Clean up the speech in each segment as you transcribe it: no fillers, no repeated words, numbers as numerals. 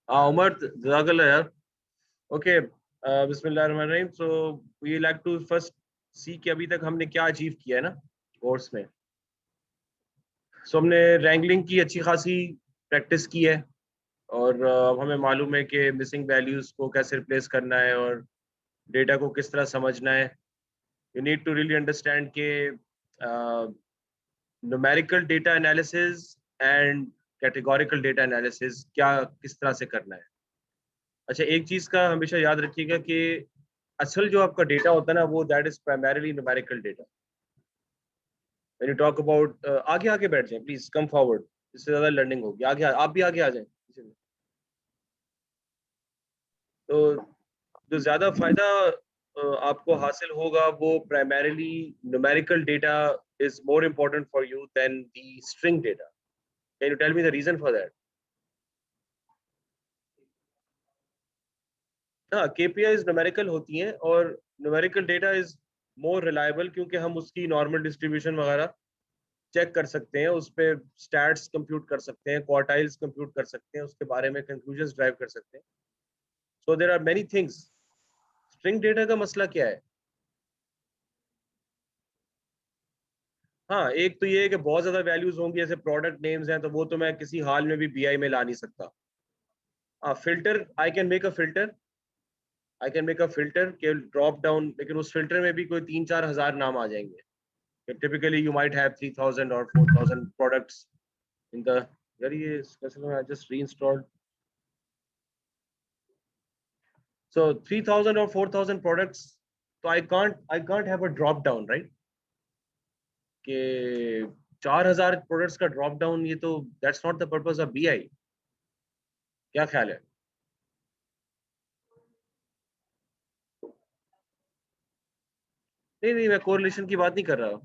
उमर जज़ाकल्लाह यार। ओके, बिस्मिल्लाहिर्रहमानिर्रहीम। So we like to first see कि अभी तक हमने क्या अचीव किया है ना कोर्स में। सो हमने रैंगलिंग की अच्छी खासी प्रैक्टिस की है, और अब हमें मालूम है कि मिसिंग वैल्यूज़ को कैसे रिप्लेस करना है और डेटा को किस तरह समझना है। You need to really understand के numerical data analysis and categorical data analysis क्या किस तरह से करना है। अच्छा, एक चीज़ का हमेशा याद रखिएगा कि असल जो आपका डेटा होता है ना, वो that is primarily numerical data. When you talk about, आगे आगे बैठ जाएं प्लीज, कम फॉरवर्ड, इससे ज़्यादा लर्निंग होगी। आप भी आगे आ जाएं। तो जो ज़्यादा फायदा आपको हासिल होगा वो primarily numerical data is more important for you than the string data. Can you tell me the reason for that? हाँ, केपीआईज न्यूमेरिकल होती हैं, और numerical data is more reliable क्योंकि हम उसकी नॉर्मल डिस्ट्रीब्यूशन वगैरह चेक कर सकते हैं, उस पर स्टैट्स कंप्यूट कर सकते हैं, क्वार्टाइल्स कंप्यूट कर सकते हैं, उसके बारे में कंक्लूजन्स ड्राइव कर सकते हैं। So there are many things. String data का मसला क्या है? हाँ, एक तो ये है कि बहुत ज्यादा वैल्यूज होंगी, जैसे प्रोडक्ट नेम्स हैं, तो वो तो मैं किसी हाल में भी बीआई में ला नहीं सकता। हाँ, filter, I can make a filter के ड्रॉप डाउन, लेकिन उस फिल्टर में भी कोई 3-4 हज़ार नाम आ जाएंगे। टिपिकली यू माइट हैव 3,000 और 4,000 प्रोडक्ट्स इन द, यार ये I just रीइंस्टॉल्ड। So 3,000 or 4,000 products. So I can't have a drop down, right? कि 4,000 प्रोडक्ट्स का ड्रॉप डाउन, ये तो that's not the purpose of BI. क्या ख्याल है? नहीं नहीं, मैं कोरिलेशन की बात नहीं कर रहा।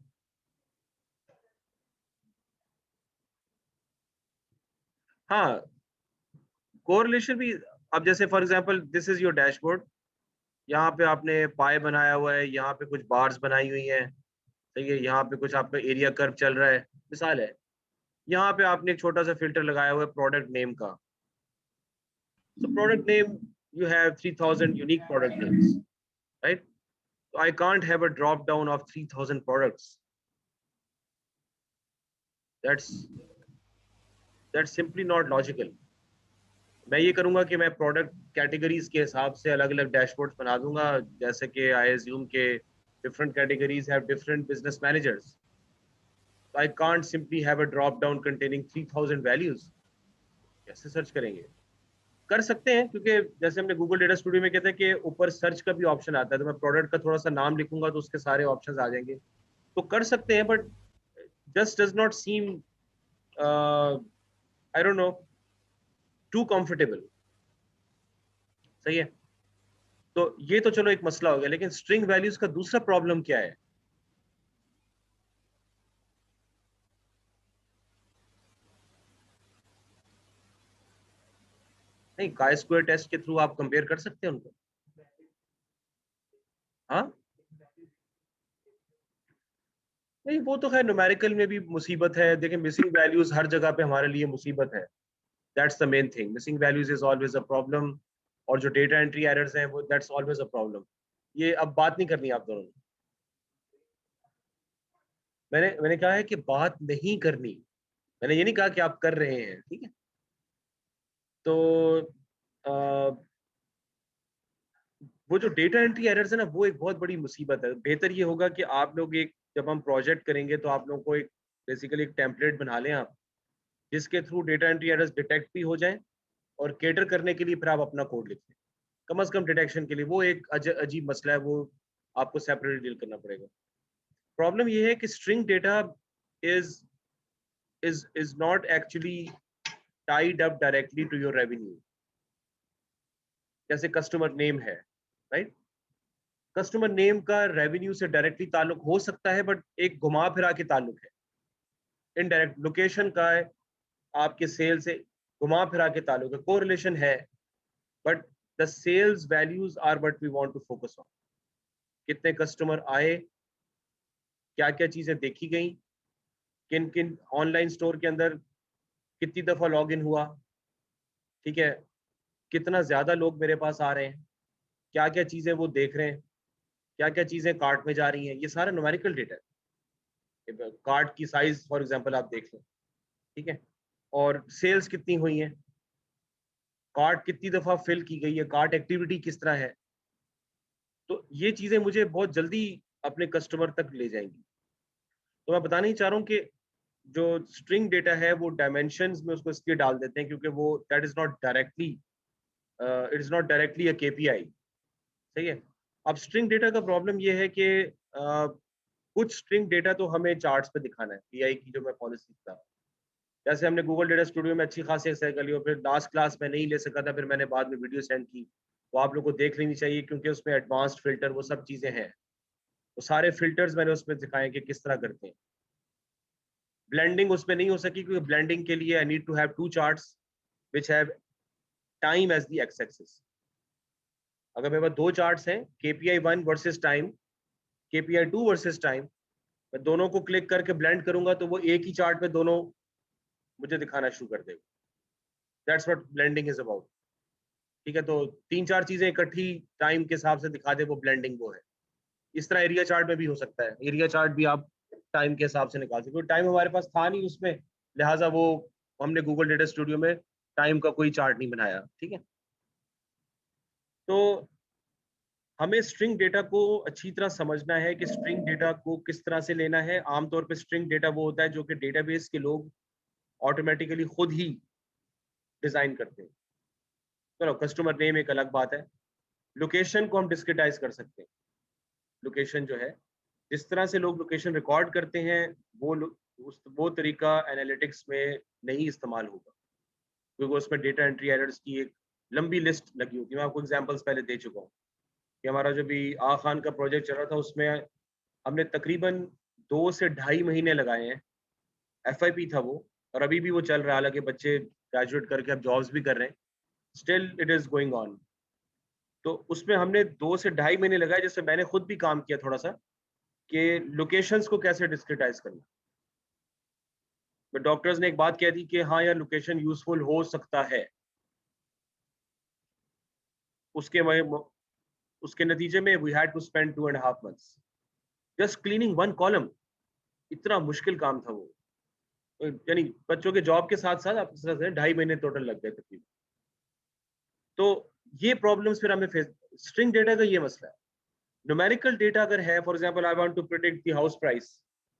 हाँ, कोरिलेशन भी। अब जैसे for example this is your dashboard, यहाँ पे आपने पाए बनाया हुआ है, यहाँ पे कुछ बार्स बनाई हुई हैं, सही है, यहाँ पे कुछ आपका एरिया कर्व चल रहा है, मिसाल है। यहाँ पे आपने एक छोटा सा फिल्टर लगाया हुआ है प्रोडक्ट नेम का। So product name, you have 3,000 unique product names, right? So I can't have a drop down of 3,000 products. That's that's simply not logical. मैं ये करूंगा कि मैं प्रोडक्ट कैटेगरीज के हिसाब से अलग अलग डैशबोर्ड्स बना दूंगा, जैसे कि आई एज्यूम के different categories have different business managers. I can't simply have a drop down containing 3,000 values. कैसे सर्च करेंगे? कर सकते हैं, क्योंकि जैसे हमने गूगल डेटा स्टूडियो में कहते हैं कि ऊपर सर्च का भी ऑप्शन आता है, तो मैं प्रोडक्ट का थोड़ा सा नाम लिखूंगा तो उसके सारे ऑप्शंस आ जाएंगे। तो कर सकते हैं, but just does not seem, I don't know, too comfortable. सही है। तो ये तो चलो एक मसला हो गया, लेकिन स्ट्रिंग वैल्यूज का दूसरा प्रॉब्लम क्या है? नहीं, काय स्क्वायर टेस्ट के थ्रू आप कंपेयर कर सकते हैं उनको। हाँ, नहीं वो तो खैर न्यूमेरिकल में भी मुसीबत है। देखिए, मिसिंग वैल्यूज हर जगह पे हमारे लिए मुसीबत है। That's the main thing, missing values is always a problem. और जो डेटा एंट्री एरर्स हैं वो दैट्स ऑलवेज अ प्रॉब्लम। ये अब बात नहीं करनी आप दोनों ने। मैंने कहा है कि बात नहीं करनी। मैंने ये नहीं कहा कि आप कर रहे हैं, ठीक है? तो आ, वो जो डेटा एंट्री एरर्स है ना, वो एक बहुत बड़ी मुसीबत है। बेहतर ये होगा कि आप लोग एक, जब हम प्रोजेक्ट करेंगे तो आप लोगों को एक बेसिकली एक टेम्पलेट बना लें आप, जिसके through data entry errors detect भी हो जाएं, और केटर करने के लिए फिर आप अपना कोड लिख लें। कम से कम डिटेक्शन के लिए वो एक अजीब मसला है, वो आपको सेपरेटली डील करना पड़ेगा। प्रॉब्लम ये है कि string data is is not actually tied up directly to your revenue. जैसे कस्टमर नेम है, राइट? कस्टमर नेम का रेवेन्यू से डायरेक्टली ताल्लुक हो सकता है, बट एक घुमा फिरा के ताल्लुक है। इनडायरेक्ट लोकेशन का है, आपके सेल से घुमा फिरा के ताल्लुक है, कोरिलेशन है। But the sales values are what we want to focus on. कितने कस्टमर आए, क्या क्या चीजें देखी गई, किन किन ऑनलाइन स्टोर के अंदर कितनी दफा लॉग इन हुआ, ठीक है? कितना ज्यादा लोग मेरे पास आ रहे हैं, क्या क्या चीजें वो देख रहे हैं, क्या क्या चीजें कार्ट में जा रही हैं, ये सारा न्यूमेरिकल डेटा है। कार्ट की साइज फॉर एग्जांपल आप देख लें, ठीक है, और सेल्स कितनी हुई हैं, कार्ट कितनी दफा फिल की गई है, कार्ट एक्टिविटी किस तरह है। तो ये चीजें मुझे बहुत जल्दी अपने कस्टमर तक ले जाएंगी। तो मैं बताना ही चाह रहा हूँ कि जो स्ट्रिंग डेटा है वो डायमेंशंस में उसको इसलिए डाल देते हैं क्योंकि वो that is not directly, it is not directly a KPI. सही है। अब स्ट्रिंग डेटा का प्रॉब्लम ये है कि कुछ स्ट्रिंग डेटा तो हमें चार्ट्स पे दिखाना है, पीआई की जो मैं पॉलिसी था। जैसे हमने गूगल डेटा स्टूडियो में अच्छी खासी एक्सरसाइज कर ली और फिर लास्ट क्लास में नहीं ले सका था, फिर मैंने बाद में वीडियो सेंड की, वो आप लोग को देख लेनी चाहिए क्योंकि उसमें एडवांस्ड फिल्टर वो सब चीजें हैं। वो सारे फिल्टर्स मैंने उसमें दिखाए कि किस तरह करते हैं। ब्लेंडिंग उसमें नहीं हो सकी क्योंकि ब्लेंडिंग के लिए I need to have two charts which have time as the x axis. अगर मेरे पास दो चार्ट्स हैं, KPI 1 versus time, KPI 2 versus time, मैं दोनों को क्लिक करके ब्लेंड करूंगा तो वो एक ही चार्ट में दोनों मुझे दिखाना शुरू कर देगा। That's what blending is about. ठीक है, तो तीन चार चीजें इकट्ठी टाइम के हिसाब से दिखा दे, वो ब्लेंडिंग वो है। इस तरह एरिया चार्ट में भी हो सकता है, एरिया चार्ट भी आप टाइम के हिसाब से निकाल सकते हो। टाइम हमारे पास था नहीं उसमें, लिहाजा वो हमने गूगल डेटा स्टूडियो में टाइम का कोई चार्ट नहीं बनाया। ठीक है, तो हमें स्ट्रिंग डेटा को अच्छी तरह समझना है कि स्ट्रिंग डेटा को किस तरह से लेना है। आमतौर पर स्ट्रिंग डेटा वो होता है जो कि डेटाबेस के लोग ऑटोमेटिकली खुद ही डिजाइन करते हैं। चलो, कस्टमर नेम एक अलग बात है। लोकेशन को हम डिस्क्रिटाइज कर सकते हैं। लोकेशन जो है, जिस तरह से लोग लोकेशन रिकॉर्ड करते हैं, वो वो तरीका एनालिटिक्स में नहीं इस्तेमाल होगा क्योंकि उसमें डेटा एंट्री एरर्स की एक लंबी लिस्ट लगी होती है। मैं आपको एग्जांपल्स पहले दे चुका हूँ कि हमारा जो भी आ खान का प्रोजेक्ट चल रहा था उसमें हमने तकरीबन 2 से ढाई महीने लगाए हैं। एफआईपी था वो, और अभी भी वो चल रहा है, हालांकि बच्चे ग्रेजुएट करके अब जॉब्स भी कर रहे हैं, still it is going on. तो उसमें हमने 2 से ढाई महीने लगाए, जिससे मैंने खुद भी काम किया थोड़ा सा कि लोकेशंस को कैसे डिस्क्रिटाइज करना। तो डॉक्टर्स ने एक बात कह दी कि हाँ यार लोकेशन यूजफुल हो सकता है, उसके उसके नतीजे में we had to spend 2.5 months just cleaning one column. इतना मुश्किल काम था वो, यानी बच्चों के जॉब के साथ साथ आप 2.5 महीने टोटल लग गए तकरीबन। तो ये प्रॉब्लम्स फिर हमें फेस, स्ट्रिंग डेटा का ये मसला है। न्यूमेरिकल डेटा अगर है, for example I want to predict the house price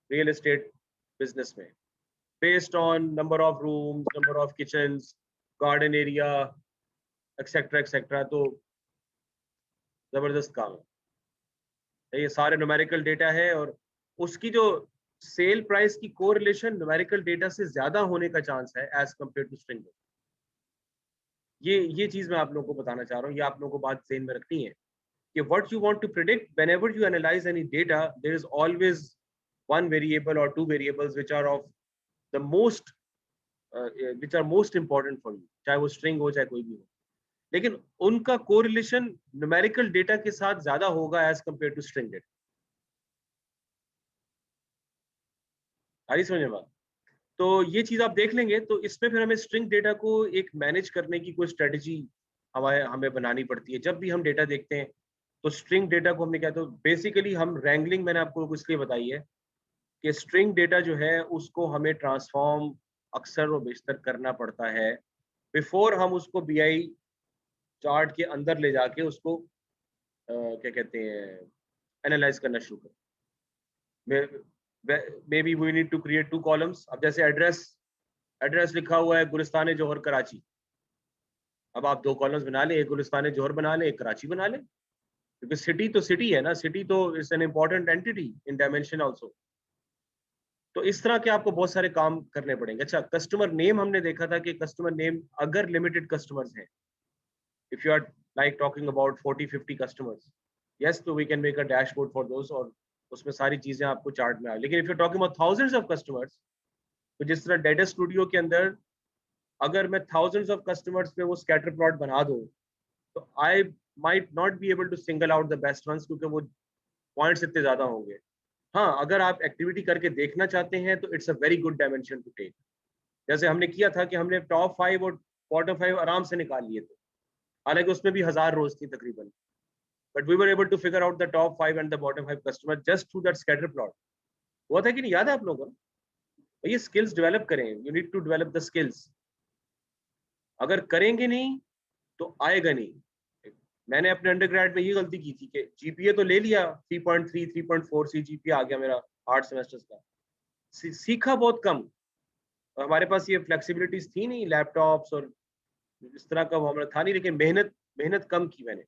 real estate business में based on number of rooms, number of kitchens, garden area, etcetera etcetera, तो जबरदस्त काम है। ये सारे न्यूमेरिकल डेटा है और उसकी जो सेल प्राइस की कोरिलेशन न्यूमेरिकल डेटा से ज्यादा होने का चांस है एज कम्पेयर टू स्ट्रिंग। ये चीज मैं आप लोगों को बताना चाह रहा हूँ, ये आप लोगों को बात ध्यान में रखनी है कि what you want to predict whenever you analyze any data, there is always one variable or two variables which are of the most which are most important for you, चाहे वो string हो चाहे कोई भी हो, लेकिन उनका कोरिलेशन न्यूमेरिकल डेटा के साथ ज्यादा होगा as compare to string data. आई समझ में बात? तो ये चीज आप देख लेंगे तो इसमें फिर हमें स्ट्रिंग डेटा को एक मैनेज करने की कोई स्ट्रेटजी हमें बनानी पड़ती है। जब भी हम डेटा देखते हैं तो स्ट्रिंग डेटा को हमने क्या, तो बेसिकली हम रैंगलिंग, मैंने आपको इसलिए बताई है कि स्ट्रिंग डेटा जो है उसको हमें ट्रांसफॉर्म अक्सर व बेशतर करना पड़ता है बिफोर हम उसको बीआई चार्ट के अंदर ले जाके उसको क्या कहते हैं, एनालाइज करना शुरू करें। Maybe we need to create two columns. अब जैसे एड्रेस, एड्रेस लिखा हुआ है गुलिस्तान जौहर कराची, अब आप दो कॉलम्स बना लें, एक गुलिस्तान जौहर बना लें, एक कराची बना लें, क्योंकि सिटी तो सिटी है ना, सिटी तो is an important entity in dimension also. तो इस तरह के आपको बहुत सारे काम करने पड़ेंगे। अच्छा, कस्टमर नेम हमने देखा था कि कस्टमर नेम अगर लिमिटेड कस्टमर्स हैं, if you are like talking about 40-50 customers, yes, तो we can make a dashboard for those और उसमें सारी चीजें आपको चार्ट में आ। लेकिन if you talking about thousands of customers, तो जिस तरह डेटा स्टूडियो के अंदर अगर मैं थाउजेंड्स ऑफ कस्टमर्स पे वो स्कैटर प्लॉट बना दूं, तो I might not be able to single out the best ones क्योंकि वो पॉइंट्स इतने ज्यादा होंगे। हाँ, अगर आप एक्टिविटी करके देखना चाहते हैं तो it's a very good dimension to take. जैसे हमने किया था कि हमने टॉप 5 और क्वार्टर 5 आराम से निकाल लिए थे। हालांकि उसमें भी 1000 रोज थी तकरीबन, but we were able to figure out the top 5 and the bottom 5 customer just through that scatter plot. हुआ था कि नहीं, याद है आप लोगों को? ये स्किल्स डेवलप करें, you need to develop the skills. अगर करेंगे नहीं तो आएगा नहीं। मैंने अपने अंडरग्रेड में ये गलती की थी कि जीपीए तो ले लिया, 3.3 3.4 सी जीपीए आ गया मेरा 8 सेमेस्टर्स का, सीखा बहुत कम। और हमारे पास ये फ्लेक्सिबिलिटीज थी नहीं, लैपटॉप्स और इस तरह का वो हमारा था नहीं, लेकिन मेहनत मेहनत कम की मैंने।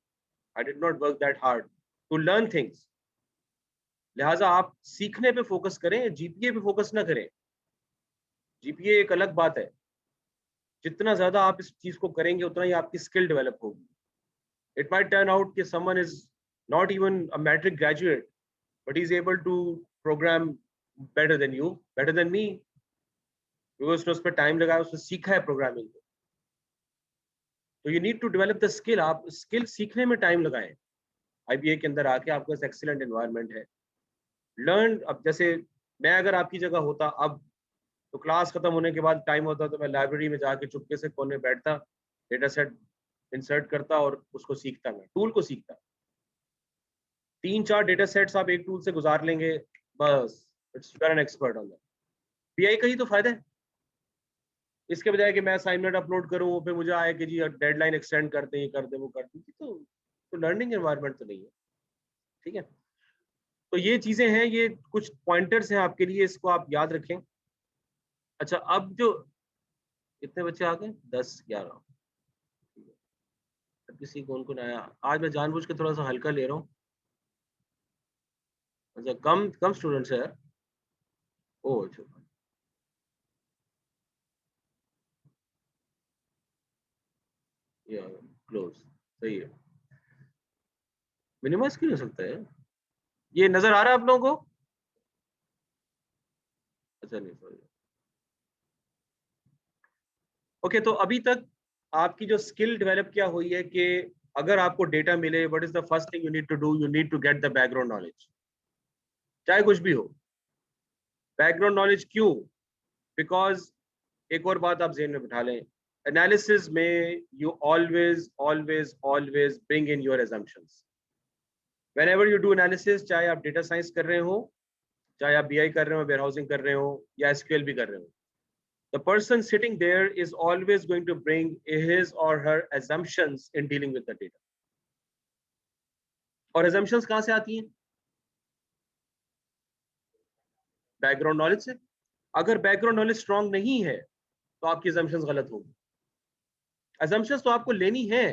I did not work that hard to learn things. लिहाजा आप सीखने पे फोकस करें, जीपीए पे फोकस ना करें। जीपीए एक अलग बात है, जितना ज्यादा आप इस चीज को करेंगे उतना ही आपकी स्किल डेवलप होगी। इट माइट टर्न आउट कि someone is not even a matric graduate but is able to program better than you, better than me, because उसने उस पर टाइम लगाया, उसने सीखा है प्रोग्रामिंग को। तो you need to develop the skill. आप स्किल सीखने में टाइम लगाएं। आईबीए के अंदर आके आपके पास एक्सीलेंट एनवायरनमेंट है, लर्न। अब जैसे मैं अगर आपकी जगह होता अब, तो क्लास खत्म होने के बाद टाइम होता तो मैं लाइब्रेरी में जाके चुपके से कोने बैठता, डेटा सेट इंसर्ट करता और उसको सीखता, मैं टूल को सीखता। 3-4 डेटा सेट्स आप एक टूल से गुजार लेंगे, बस it's you are an expert on that. PI का ही तो फायदा है। इसके बजाय कि मैं असाइनमेंट अपलोड करूँ फिर मुझे आए कि जी डेडलाइन एक्सटेंड कर दें, कर दें, वो कर दें, तो लर्निंग एनवायरनमेंट तो नहीं है। ठीक है, तो ये चीजें हैं, ये कुछ पॉइंटर्स हैं आपके लिए, इसको आप याद रखें। अच्छा, अब जो कितने बच्चे आ गए, 10-11, किसी कौन कौन आया आज? मैं जानबूझ के थोड़ा सा हल्का ले रहा हूँ। अच्छा, कम कम स्टूडेंट्स है यार। ओह अच्छा, या क्लोज, सही है। मिनिमाइज क्यों हो सकता है? ये नजर आ रहा है आप लोगों को? अच्छा नहीं, सॉरी। ओके, तो अभी तक आपकी जो स्किल डेवलप क्या हुई है कि अगर आपको डेटा मिले, what is the first thing you need to do? You need to get the background knowledge, चाहे कुछ भी हो। बैकग्राउंड नॉलेज क्यों? बिकॉज एक और बात आप जेहन में बिठा लें, एनालिसिस में you always always always bring in your assumptions। whenever you do analysis, चाहे आप डेटा साइंस कर रहे हो, चाहे आप बीआई कर रहे हो, वेयरहाउसिंग कर रहे हो, या एसक्यूएल भी कर रहे हो, the person sitting there is always going to bring his or her assumptions in dealing with the data। और assumptions कहां से आती हैं? बैकग्राउंड नॉलेज से। अगर बैकग्राउंड नॉलेज स्ट्रांग नहीं है तो आपकी assumptions गलत होगी। assumptions तो आपको लेनी है,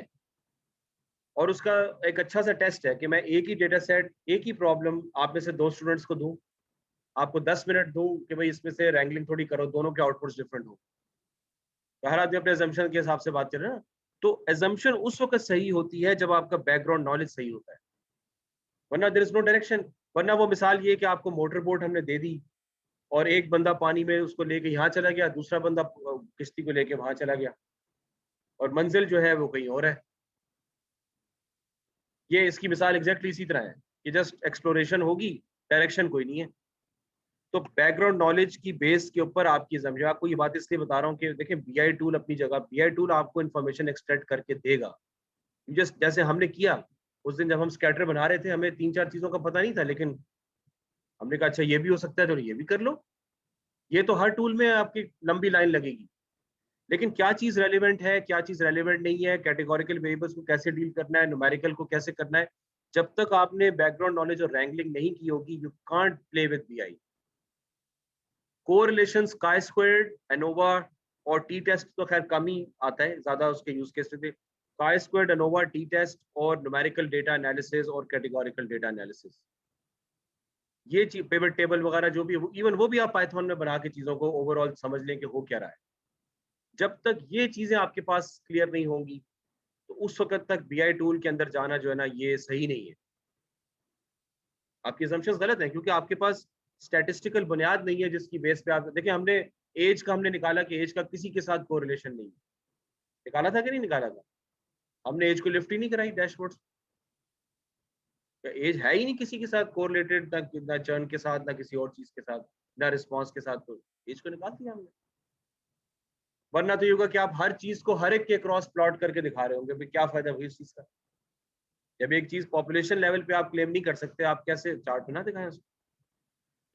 और उसका एक अच्छा सा टेस्ट है कि मैं एक ही डेटा सेट, एक ही प्रॉब्लम आप में से 2 स्टूडेंट्स को दूं, आपको 10 मिनट दूं कि भाई इसमें से रैंगलिंग थोड़ी करो, दोनों के आउटपुट्स डिफरेंट हो। तो हर आदमी अपने assumption के हिसाब से बात कर रहे हैं ना। तो assumption उस वक्त सही होती है जब आपका बैकग्राउंड नॉलेज सही होता है, वरना देयर इज नो डायरेक्शन। वरना वो मिसाल ये कि आपको मोटर बोट हमने दे दी और एक बंदा पानी में उसको लेके यहाँ चला गया, दूसरा बंदा किश्ती को लेके वहां चला गया, और मंजिल जो है वो कहीं और है। ये इसकी मिसाल एग्जैक्टली इसी तरह है कि जस्ट एक्सप्लोरेशन होगी, डायरेक्शन कोई नहीं है। तो बैकग्राउंड नॉलेज की बेस के ऊपर आपकी समझो। आपको ये बात इसलिए बता रहा हूँ कि देखिए, बीआई टूल अपनी जगह, बीआई टूल आपको इन्फॉर्मेशन एक्सट्रैक्ट करके देगा। जस्ट जैसे हमने किया उस दिन जब हम स्कैटर बना रहे थे, हमें 3-4 चीजों का पता नहीं था, लेकिन हमने कहा अच्छा ये भी हो सकता है तो ये भी कर लो। ये तो हर टूल में आपकी लंबी लाइन लगेगी, लेकिन क्या चीज रेलिवेंट है, क्या चीज रेलिवेंट नहीं है, कैटेगोरिकल वेरिएबल्स को कैसे डील करना है, न्यूमेरिकल को कैसे करना है, जब तक आपने बैकग्राउंड नॉलेज और रैंगलिंग नहीं की होगी, you can't play with BI. Correlations, काई स्क्वायर्ड, एनोवा और टी टेस्ट तो खैर कम ही आता है, ज्यादा उसके यूज केस थे। काई स्क्वायर्ड, एनोवा, टी टेस्ट और न्यूमेरिकल डेटा एनालिसिस और कैटेगोरिकल डेटा एनालिसिस, ये चीज पिवट टेबल वगैरह जो भी, इवन वो भी आप पाइथन में बना के चीजों को ओवरऑल समझ लें कि हो क्या रहा है। जब तक ये चीजें आपके पास क्लियर नहीं होंगी तो उस वक्त तक बीआई टूल के अंदर जाना जो है ना, ये सही नहीं है। आपकी assumptions गलत है, क्योंकि आपके पास स्टैटिस्टिकल बुनियाद नहीं है जिसकी बेस पे आप देखिए। हमने एज का हमने निकाला कि एज का किसी के साथ कोरिलेशन नहीं है, निकाला था कि नहीं निकाला था? हमने एज को लिफ्ट ही नहीं कराई डैशबोर्ड। एज है ही नहीं किसी के साथ कोरिलेटेड, ना चर्न के साथ, ना किसी और चीज के साथ, ना रिस्पॉन्स के साथ, तो एज को निकाल दिया हमने। वरना तो ये होगा कि आप हर चीज को हर एक के क्रॉस प्लॉट करके दिखा रहे होंगे, क्या फायदा हुई इस चीज का। जब एक चीज पॉपुलेशन लेवल पे आप क्लेम नहीं कर सकते, आप कैसे चार्ट बना दिखाएं उसको?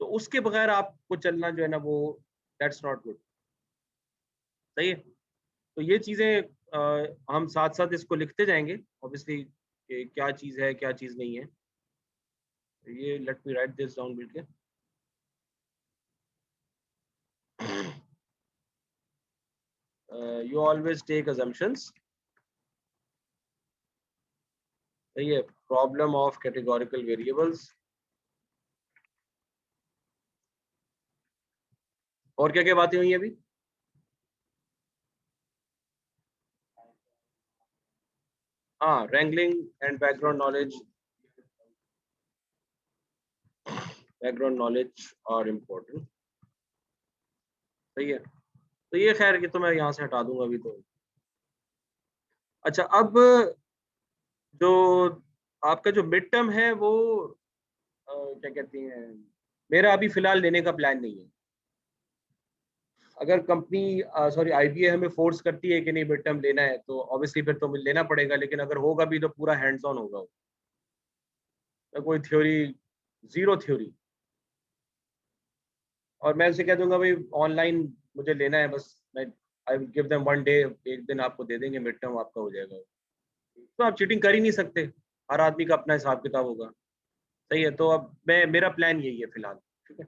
तो उसके बगैर आपको चलना जो है ना, वो दैट्स नॉट गुड। सही है। तो ये चीजें हम साथ साथ इसको लिखते जाएंगे ऑब्वियसली, कि क्या चीज है क्या चीज नहीं है। ये let me write this down मिलके। You always take assumptions। सही है। Problem of categorical variables. और क्या क्या बातें हुई अभी? हाँ, wrangling and background knowledge are important. सही है। तो ये खैर कि तो मैं यहाँ से हटा दूंगा अभी तो। अच्छा, अब जो आपका जो मिड टर्म है वो क्या कहती हैं, मेरा अभी फिलहाल लेने का प्लान नहीं है। अगर कंपनी सॉरी आईबीए हमें फोर्स करती है कि नहीं मिड टर्म लेना है, तो ऑब्वियसली फिर तो लेना पड़ेगा, लेकिन अगर होगा भी तो पूरा हैंड्स ऑन होगा। तो कोई थ्योरी, जीरो थ्योरी। और मैं उसे कह दूंगा भाई ऑनलाइन मुझे लेना है बस, मैं I will give them one day, एक दिन आपको दे देंगे, मिड टर्म आपका हो जाएगा। तो आप चीटिंग कर ही नहीं सकते, हर आदमी का अपना हिसाब किताब होगा। सही है। तो अब मैं, मेरा प्लान यही है फिलहाल। ठीक है।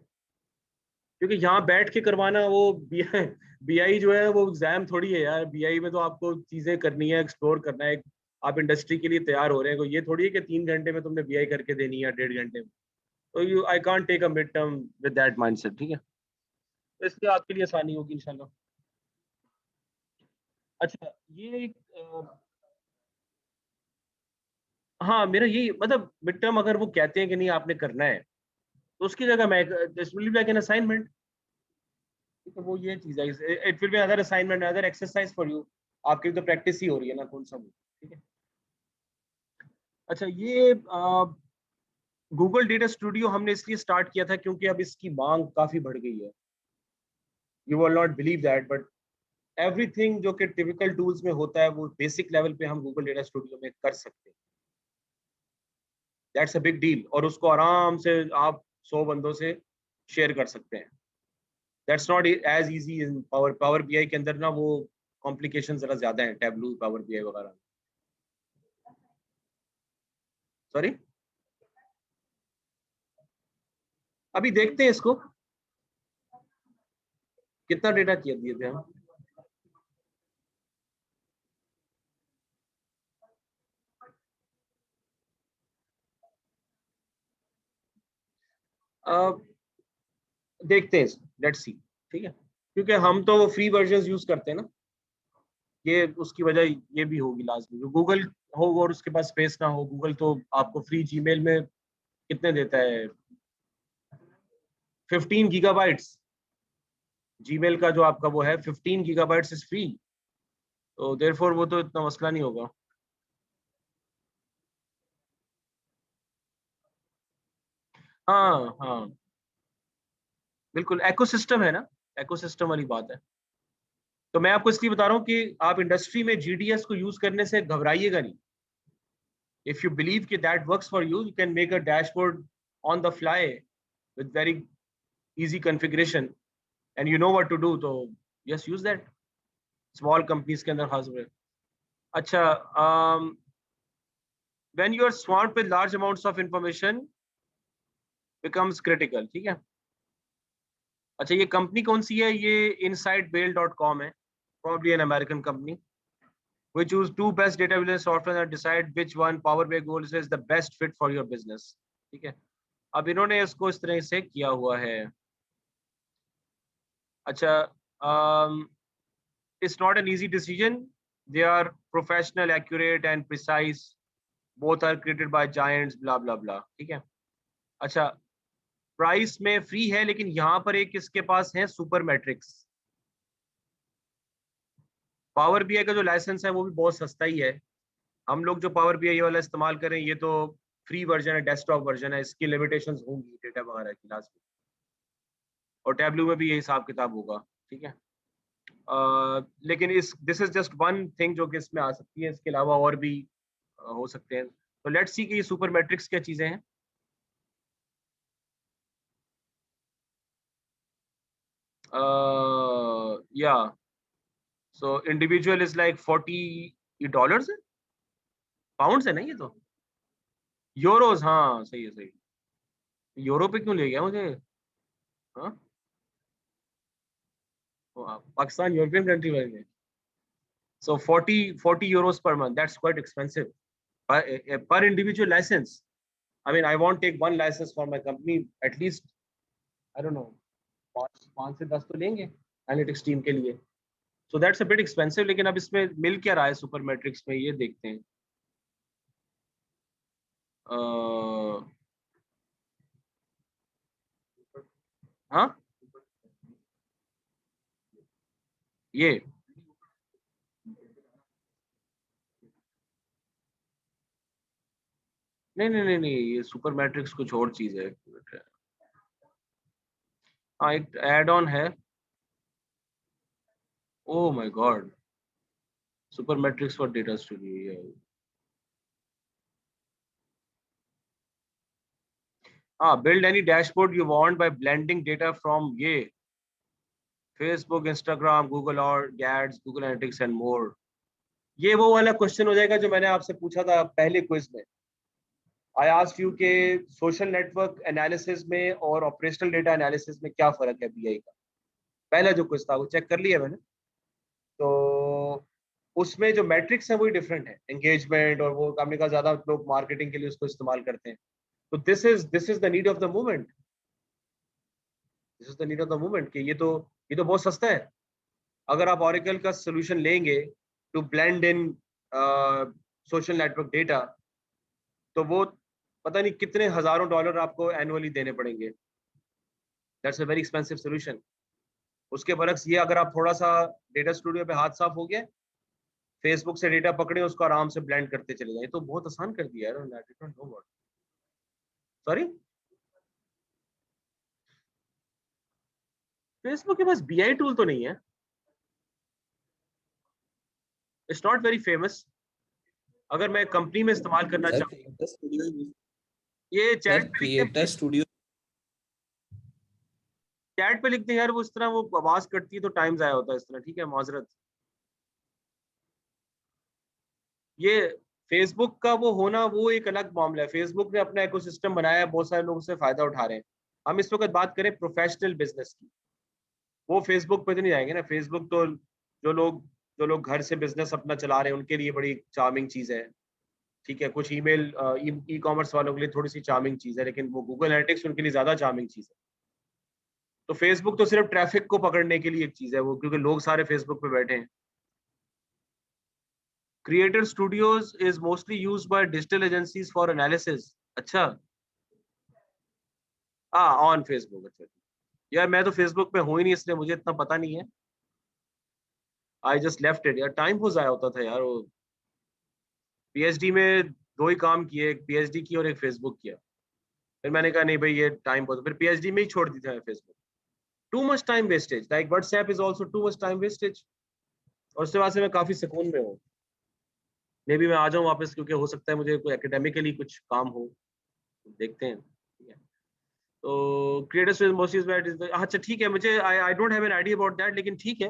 क्योंकि यहाँ बैठ के करवाना वो बीआई जो है वो एग्जाम थोड़ी है यार। बीआई में तो आपको चीजें करनी है, एक्सप्लोर करना है। आप इंडस्ट्री के लिए तैयार हो रहे हैं, कोई ये थोड़ी है कि 3 घंटे में तुमने बीआई करके देनी है, 1.5 घंटे में। तो you I can't take a mid term with that mindset. ठीक है। तो इसलिए आपके लिए आसानी होगी इंशाल्लाह। अच्छा, ये एक हाँ, मेरा यही मतलब मिड टर्म अगर वो कहते हैं कि नहीं आपने करना है, तो उसकी जगह मैं this will be like an assignment. तो वो ये चीज है, it will be other assignment, other exercise for you. आपकी तो प्रैक्टिस ही हो रही है ना, कौन सा वो। ठीक है। अच्छा, ये गूगल डेटा स्टूडियो हमने इसलिए स्टार्ट किया था क्योंकि अब इसकी मांग काफी बढ़ गई है। You will not believe that, but everything जो कि टिपिकल टूल्स में होता है वो बेसिक लेवल पे हम गूगल डेटा स्टूडियो में कर सकते हैं। दैट्स अ बिग डील, और उसको आराम से आप 100 बंदों से शेयर कर सकते हैं। That's not as easy in Power BI के अंदर ना, वो कॉम्प्लिकेशन जरा ज्यादा है, टैबलू पावर बीआई वगैरह। सॉरी, अभी देखते हैं इसको कितना डेटा किया दिए थे हम। अब देखते हैं, लेट्स सी। ठीक है। क्योंकि हम तो वो फ्री वर्जन यूज करते हैं ना, ये उसकी वजह ये भी होगी लाजमी। जो गूगल हो और उसके पास स्पेस ना हो, गूगल तो आपको फ्री जीमेल में कितने देता है, 15 गीगाबाइट्स। जीमेल का जो आपका वो है 15 गीगाबाइट्स इज फ्री। तो देयरफॉर वो तो इतना मसला नहीं होगा। हाँ हाँ, बिल्कुल एकोसिस्टम है ना, एकोसिस्टम वाली बात है। तो मैं आपको इसलिए बता रहा हूँ कि आप इंडस्ट्री में जीडीएस को यूज करने से घबराइएगा नहीं। इफ यू बिलीव कि that works for you, you can make a dashboard on the fly with very easy configuration and you know what to do. तो yes, use that, small companies के अंदर खास में। अच्छा, when you are swamped with large amounts of information becomes critical। ठीक है। अच्छा, ये कंपनी कौन सी है? ये insidebail.com है, probably an American company. We choose two best data visualization software and decide which one Power BI Goals is the best fit for your business। ठीक है। अब इन्होंने इसको इस तरह से किया हुआ है। अच्छा, it's not an easy decision. They are professional, accurate and precise. Both are created by giants, blah blah blah। ठीक है। अच्छा, प्राइस में फ्री है, लेकिन यहाँ पर एक इसके पास है सुपर मैट्रिक्स। पावर बीआई का जो लाइसेंस है वो भी बहुत सस्ता ही है। हम लोग जो पावर बीआई वाला इस्तेमाल करें, ये तो फ्री वर्जन है, डेस्कटॉप वर्जन है, इसकी लिमिटेशंस होंगी डेटा वगैरह की लास्ट में। और टैबलू में भी ये हिसाब किताब होगा। ठीक है। लेकिन this is just one thing जो कि इसमें आ सकती है, इसके अलावा और भी हो सकते हैं। तो लेट्स सी कि ये सुपर मैट्रिक्स क्या चीजें हैं। या so individual is like 40 dollars है, पाउंड्स है ना ये तो, यूरोज, हाँ सही है सही। यूरो पे क्यों ले गया मुझे? हाँ, पाकिस्तान यूरोपियन कंट्री बन। So 40 euros per month. That's quite expensive per individual license. I mean, I won't take one license for my company. At least I don't know, 5 से 10 तो लेंगे एनालिटिक्स टीम के लिए. So that's a bit expensive. लेकिन अब इसमें मिल क्या रहा है सुपर मैट्रिक्स में, ये देखते हैं. हाँ, ये नहीं नहीं नहीं नहीं, ये सुपर मैट्रिक्स कुछ और चीज है. हाँ, एक एड ऑन है. Oh my God, super matrix for data studio. हाँ, build any dashboard you want by blending data from ये Facebook, Instagram, Google और Ads, Google Analytics and more. ये वो वाला क्वेश्चन हो जाएगा जो मैंने आपसे पूछा था पहले क्विज में. आई आस्क्ड यू के सोशल नेटवर्क एनालिसिस में और ऑपरेशनल डेटा एनालिसिस में क्या फर्क है बीआई का. पहला जो क्विज था वो चेक कर लिया मैंने. तो उसमें जो मैट्रिक्स है वही डिफरेंट है, एंगेजमेंट और वो हमने कहा ज्यादा लोग मार्केटिंग के लिए उसको इस्तेमाल करते हैं. तो this is the need of the movement. This is the need of the movement कि ये तो बहुत सस्ता है. अगर आप ऑरेकल का सोल्यूशन लेंगे to blend in social network data, तो वो पता नहीं कितने हजारों डॉलर आपको एनुअली देने पड़ेंगे. That's a very expensive solution. उसके बरक्स ये, अगर आप थोड़ा सा डेटा स्टूडियो पे हाथ साफ हो गया, फेसबुक से डेटा पकड़े, उसको आराम से ब्लेंड करते चले जाए, तो बहुत आसान कर दिया यार. सॉरी, फेसबुक के पास बीआई टूल तो नहीं है. It's not very famous. अगर मैं कंपनी में इस्तेमाल करना सर चाहूँ, क्रिएटर स्टूडियो, ये सर चैट पे क्रिएटर लिखते, स्टूडियो. चैट पे लिखते हैं यार, वो इस तरह वो आवाज कटती है तो टाइम जाया होता है इस तरह. ठीक है, माजरत. ये फेसबुक का वो होना वो एक अलग मामला है. फेसबुक ने अपना इकोसिस्टम बनाया है, बहुत सारे लोग उससे फायदा उठा रहे हैं. हम इस वक्त बात करें प्रोफेशनल बिजनेस की, वो फेसबुक पे तो नहीं जाएंगे ना. फेसबुक तो जो लोग घर से बिजनेस अपना चला रहे हैं उनके लिए बड़ी चार्मिंग चीज है. ठीक है, कुछ ईमेल ई कॉमर्स वालों के लिए थोड़ी सी चार्मिंग चीज है, लेकिन वो गूगल एनालिटिक्स उनके लिए ज्यादा चार्मिंग चीज है. तो फेसबुक तो सिर्फ ट्रैफिक को पकड़ने के लिए एक चीज है वो, क्योंकि लोग सारे फेसबुक पे बैठे हैं. Creator studios is mostly used by digital agencies for analysis. अच्छा, हाँ ऑन फेसबुक. अच्छा यार, मैं तो फेसबुक पे हूँ ही नहीं, इसलिए मुझे इतना पता नहीं है. आई जस्ट लेफ्ट इट यार, टाइम बहुत जाया होता था यार. वो पीएचडी में 2 ही काम किए, एक पीएचडी की और एक फेसबुक किया. फिर मैंने कहा नहीं भाई ये टाइम बहुत, फिर पीएचडी में ही छोड़ दी थी Facebook. Too much time wastage, like WhatsApp is also too much time wastage. और उसके बाद से मैं काफी सुकून में हूँ. मे बी मैं आ जाऊँ वापस, क्योंकि हो सकता है मुझे कोई एकेडमिकली कुछ काम हो. देखते हैं. ठीक है, तो क्रिएटर्स विद मोस्टली, अच्छा ठीक है, मुझे I don't have an idea about that, लेकिन ठीक है.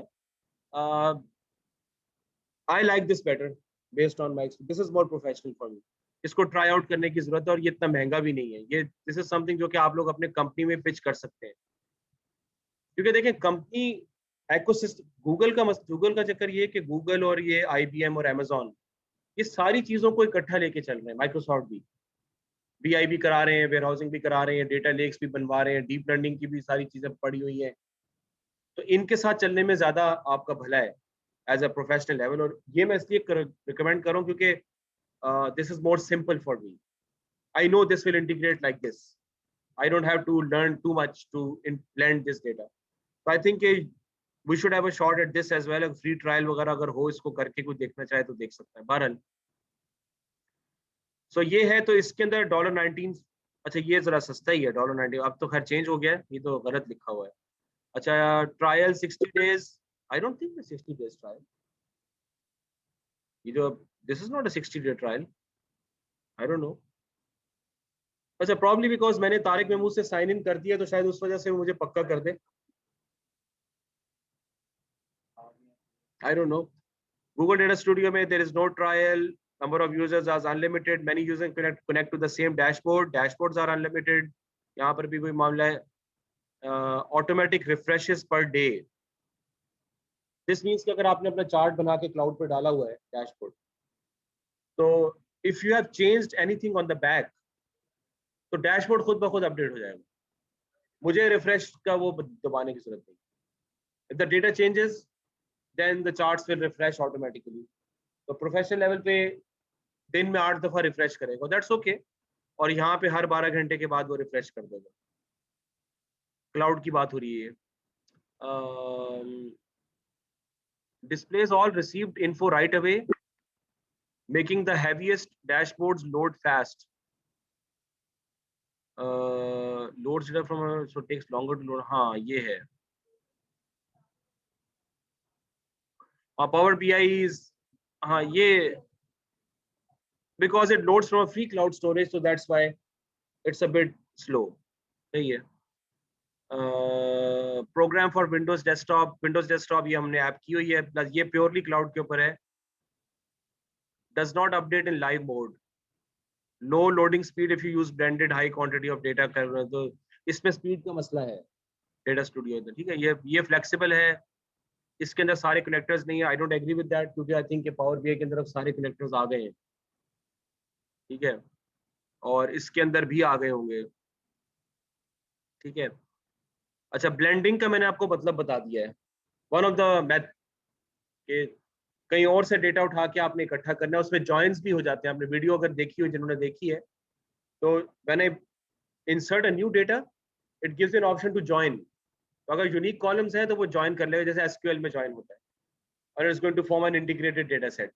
I like this better based on my experience. This is more professional for me. इसको ट्राई आउट करने की जरूरत है, और ये इतना महंगा भी नहीं है. ये दिस इज समथिंग जो कि आप लोग अपने कंपनी में पिच कर सकते हैं. क्योंकि देखें, कंपनी इकोसिस्टम, गूगल का चक्कर ये है कि गूगल और ये आईबीएम और अमेजोन, ये सारी चीजों को इकट्ठा लेके चल रहे हैं. माइक्रोसॉफ्ट भी बीआई भी करा रहे हैं, वेयर हाउसिंग भी करा रहे हैं, डेटा लेक्स भी बनवा रहे हैं, डीप लर्निंग की भी सारी चीजें पड़ी हुई हैं. तो इनके साथ चलने में ज्यादा आपका भला है एज अ प्रोफेशनल लेवल. और ये मैं इसलिए रिकमेंड कर रहा हूँ क्योंकि this is more simple for me. I know this will integrate like this. I don't have to learn too much to blend this data. So I think we should have a shot at this as well. A free trial वगैरह अगर हो, इसको करके कुछ देखना चाहे तो देख सकता है. बहरहाल, सो ये है. तो इसके अंदर $19. अच्छा, ये जरा सस्ता ही है $19. अब तो खैर चेंज हो गया है, ये तो गलत लिखा हुआ है. अच्छा, trial 60 days I don't think the 60 days trial. ये जो this is not a 60-day trial. I don't know. अच्छा, probably because मैंने तारिक महमूद से साइन इन कर दिया तो शायद उस वजह से वो मुझे पक्का कर दे. I don't know. Google Data Studio में there is no trial. Number of users are unlimited. Many users connect to the same dashboard. Dashboards are unlimited. यहाँ पर भी कोई मामला है. Automatic refreshes per day. This means कि अगर आपने अपना चार्ट बना के क्लाउड पर डाला हुआ है डैशबोर्ड, तो if you have changed anything on the back, तो डैशबोर्ड खुद ब खुद अपडेट हो जाएगा. मुझे रिफ्रेश का वो दबाने की जरूरत नहीं. If the data changes, then the charts will refresh automatically. तो प्रोफेशनल लेवल पे दिन में 8 दफा रिफ्रेश करेगा, दैट्स ओके. और यहाँ पे हर 12 घंटे के बाद वो रिफ्रेश कर देगा. क्लाउड की बात हो रही है. Displays all received info right away, making the heaviest dashboards load fast. Loads data from so takes longer to load. हाँ ये है. Power BI is हाँ ये because it loads from a free cloud storage, so that's why it's a bit slow. सही है. Programme for Windows desktop ये हमने app की हुई है, प्लस ये प्योरली क्लाउड के ऊपर है. Does not update in live mode. Low loading speed if you use blended high quantity of data कर रहे हो तो इसमें स्पीड का मसला है डेटा स्टूडियो में. ठीक है, ये फ्लेक्सिबल है. इसके अंदर सारे कनेक्टर्स नहीं है. I don't agree with that क्योंकि आई थिंक पावर बीआई के अंदर सारे कनेक्टर्स आ गए हैं. ठीक है, और इसके अंदर भी आ गए होंगे. ठीक है. अच्छा, ब्लेंडिंग का मैंने आपको मतलब बता दिया है. वन ऑफ द मैथ के कहीं और से डेटा उठा के आपने इकट्ठा करना है, उसमें जॉइंट्स भी हो जाते हैं. आपने वीडियो अगर देखी हो, जिन्होंने देखी है, तो when I insert a new data it gives an option to join. तो अगर यूनिक कॉलम्स हैं तो वो जॉइन कर लेगा, जैसे एसक्यूएल में जॉइन होता है, और it's going to form an integrated data set.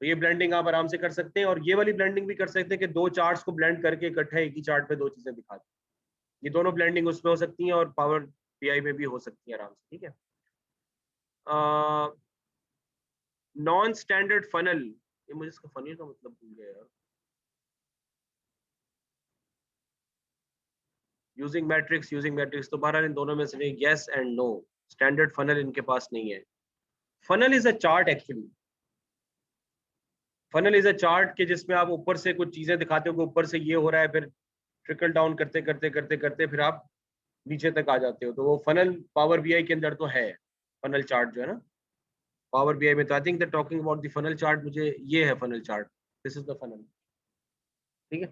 तो ये ब्लेंडिंग आप आराम से कर सकते हैं. और ये वाली ब्लेंडिंग भी कर सकते हैं कि दो चार्ट्स को ब्लेंड करके इकट्ठा एक ही चार्ट पे दो चीजें दिखा दें. ये दोनों ब्लेंडिंग उसमें हो सकती हैं और पावर बीआई में भी हो सकती है आराम से. ठीक है. नॉन स्टैंडर्ड फनल, ये मुझे इसका फनल का मतलब भूल गया यार. यूजिंग मैट्रिक्स तो बहरहाल इन दोनों में से yes and no. Standard funnel इनके पास नहीं है. Funnel is a chart actually. Funnel is a chart के जिसमें आप ऊपर से कुछ चीजें दिखाते हो कि ऊपर से ये हो रहा है, फिर ट्रिकल डाउन करते करते करते करते फिर आप नीचे तक आ जाते हो. तो वो फनल पावर बीआई के अंदर तो है. फनल चार्ट जो है ना पावर बीआई में, तो I think the talking about the funnel chart, मुझे ये है funnel chart. This is the funnel. ठीक है.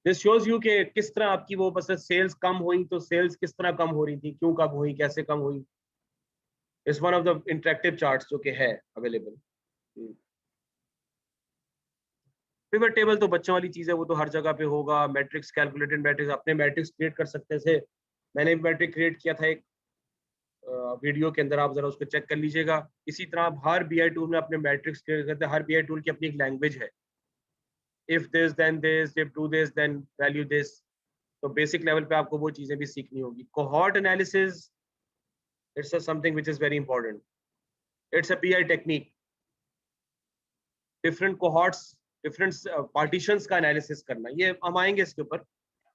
दिस शोज यू कि किस तरह आपकी वो बस सेल्स कम हुई, तो सेल्स किस तरह कम हो रही थी, क्यों कम हुई, कैसे कम हुई. It's one of the interactive charts जो कि है अवेलेबल. पिवट टेबल तो बच्चों वाली चीज है, वो तो हर जगह पे होगा. मैट्रिक्स, कैलकुलेटेड मैट्रिक्स, अपने मैट्रिक्स क्रिएट कर सकते थे. मैंने भी मैट्रिक क्रिएट किया था एक वीडियो के अंदर, आप जरा उसको चेक कर लीजिएगा. इसी तरह आप हर बीआई टूल में अपने मैट्रिक्स क्रिएट करते हैं. हर बीआई टूल की अपनी एक लैंग्वेज है. If this then this, if do this then value this. तो बेसिक लेवल पे आपको वो चीजें भी सीखनी होगी. Cohort analysis, it's something which is very important. It's a BI technique. Different cohorts, different partitions का एनालिसिस करना. ये हम आएंगे इसके ऊपर.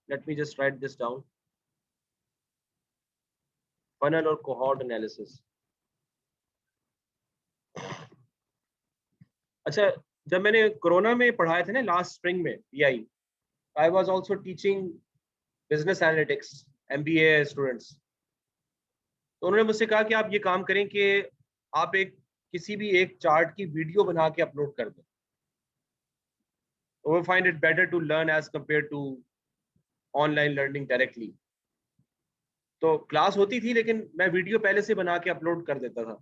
Let me just write this down. Funnel और कोहॉर्ट एनालिसिस. अच्छा, जब मैंने कोरोना में पढ़ाया था ना लास्ट स्प्रिंग में BI, I was also teaching business analytics MBA students. तो उन्होंने मुझसे कहा कि आप ये काम करें कि आप एक किसी भी एक चार्ट की वीडियो बना के अपलोड कर दें. We find it better to learn as compared to online learning directly. तो क्लास होती थी लेकिन मैं वीडियो पहले से बना के अपलोड कर देता था,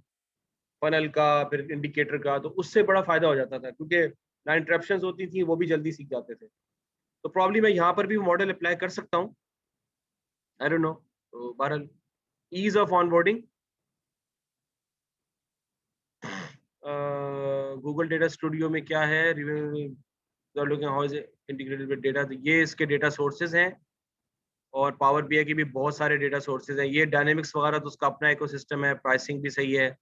फनल का फिर इंडिकेटर का. तो उससे बड़ा फायदा हो जाता था क्योंकि ना इंटरप्शंस होती थी, वो भी जल्दी सीख जाते थे. तो प्रॉब्लम मैं यहाँ पर भी मॉडल अप्लाई कर सकता हूँ. I don't know. तो बहरहाल ease of onboarding. Google data studio में क्या है, looking how is integrated with data. तो ये इसके डेटा सोर्सेज हैं. और पावर बीआई की भी बहुत सारे डेटा सोर्सेज हैं। ये डायनेमिक्स वगैरह तो उसका अपना इकोसिस्टम है, प्राइसिंग भी सही है।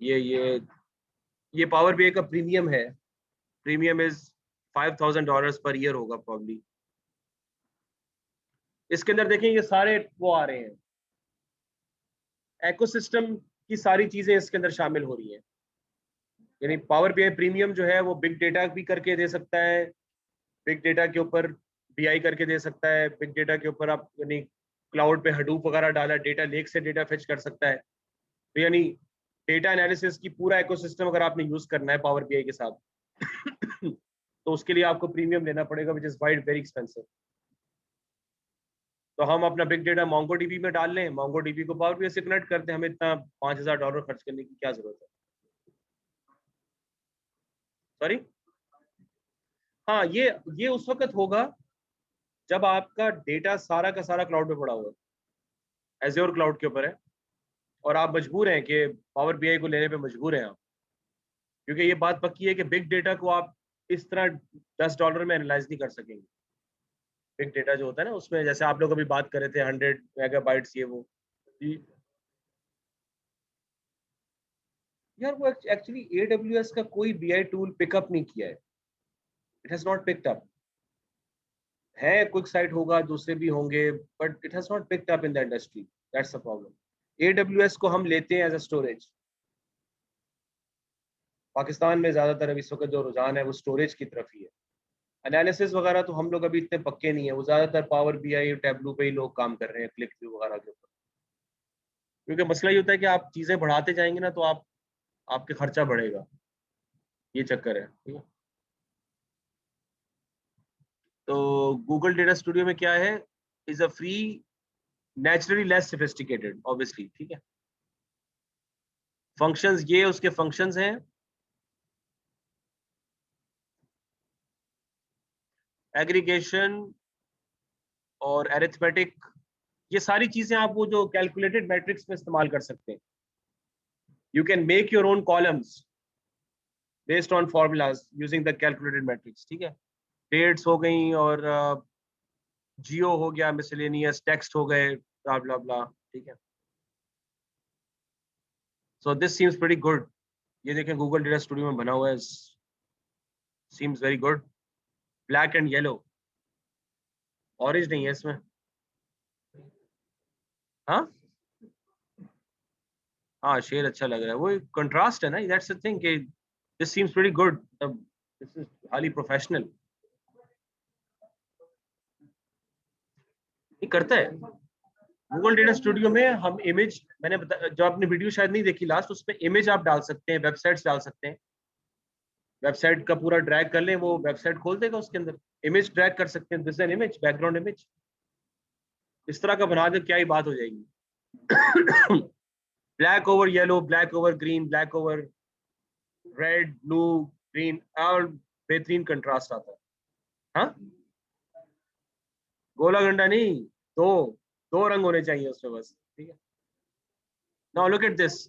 ये ये पावर बीआई का प्रीमियम है, प्रीमियम इज $5,000 पर ईयर होगा प्रॉब्ली। इसके अंदर देखें ये सारे वो आ रहे हैं, इकोसिस्टम की सारी चीजें इसके अंदर शामिल हो रही हैं। यानी पावर बीआई प्रीमियम जो है वो बिग डेटा भी करके दे सकता है, बिग डेटा के ऊपर बीआई करके दे सकता है, बिग डेटा के ऊपर आप यानी क्लाउड पे हडूप वगैरह डाला, डेटा लेक से डेटा फेच कर सकता है। तो यानी डेटा एनालिसिस की पूरा इकोसिस्टम अगर आपने यूज करना है पावर बीआई के साथ तो उसके लिए आपको प्रीमियम लेना पड़ेगा, which is wide very expensive. तो हम अपना बिग डेटा मोंगोडीबी में डाल लें, मोंगोडीबी को पावर बीआई से कनेक्ट करते हैं, हमें इतना $5,000 खर्च करने की क्या जरूरत है? सॉरी, हाँ ये उस वक्त होगा जब आपका डेटा सारा का सारा क्लाउड पे पड़ा हुआ है, एज़्योर क्लाउड के ऊपर है, और आप मजबूर हैं कि पावर बीआई को लेने पे मजबूर हैं आप, क्योंकि ये बात पक्की है कि बिग डेटा को आप इस तरह $10 में एनालाइज नहीं कर सकेंगे। बिग डेटा जो होता है ना, उसमें जैसे आप लोग अभी बात कर रहे थे 100 MB ये वो, यार वो एक्चुअली AWS का कोई बीआई टूल पिकअप नहीं किया है, it has not picked up. है क्विक साइट होगा, दूसरे भी होंगे, but it has not picked up in the industry, that's the problem. AWS को हम लेते हैं एज अ स्टोरेज। पाकिस्तान में ज्यादातर अभी इस वक्त जो रुझान है वो स्टोरेज की तरफ ही है। एनालिसिस वगैरह तो हम लोग अभी इतने पक्के नहीं है, वो ज्यादातर पावर बीआई टैबलू पे ही लोग काम कर रहे हैं, क्लिक व्यू वगैरह के ऊपर। क्योंकि मसला ये होता है कि आप चीजें बढ़ाते जाएंगे ना तो आपके खर्चा बढ़ेगा, ये चक्कर है, ठीक है। तो गूगल डेटा स्टूडियो में क्या है, is a free, naturally less sophisticated obviously, ठीक है। फंक्शंस, ये उसके फंक्शंस हैं, एग्रीगेशन और एरिथमेटिक, ये सारी चीजें आप वो जो कैलकुलेटेड मैट्रिक्स में इस्तेमाल कर सकते हैं। You can make your own columns based on formulas using the calculated matrix, ठीक है। डेट्स हो गई, और जियो हो गया, मिसलेनियस टेक्स्ट हो गए, ब्ला ब्ला ब्ला, ठीक है। So this seems pretty good. ये देखें गूगल डेटा स्टूडियो में बना हुआ है, seems very good. Black and yellow, orange नहीं है इसमें। हाँ हाँ, शेड अच्छा लग रहा है, वो कंट्रास्ट है ना, दैट्स द थिंग कि this seems pretty good, this is highly professional. ये करता है गूगल डेटा स्टूडियो में। हम इमेज, जो आपने वीडियो शायद नहीं देखी लास्ट, उसमें इमेज आप डाल सकते हैं, वेबसाइट्स डाल सकते हैं, वेबसाइट का पूरा ड्रैग कर लें, वो वेबसाइट खोल देगा, उसके अंदर इमेज ड्रैग कर सकते हैं, this an image, background image, इस तरह का बना दे, क्या ही बात हो जाएगी। Black over yellow, black over green, black over red, blue, green, और बेहतरीन कंट्रास्ट आता है। हाँ, गोला गंडा नहीं, दो दो रंग होने चाहिए उसमें बस, ठीक है। नाउ लुक एट दिस,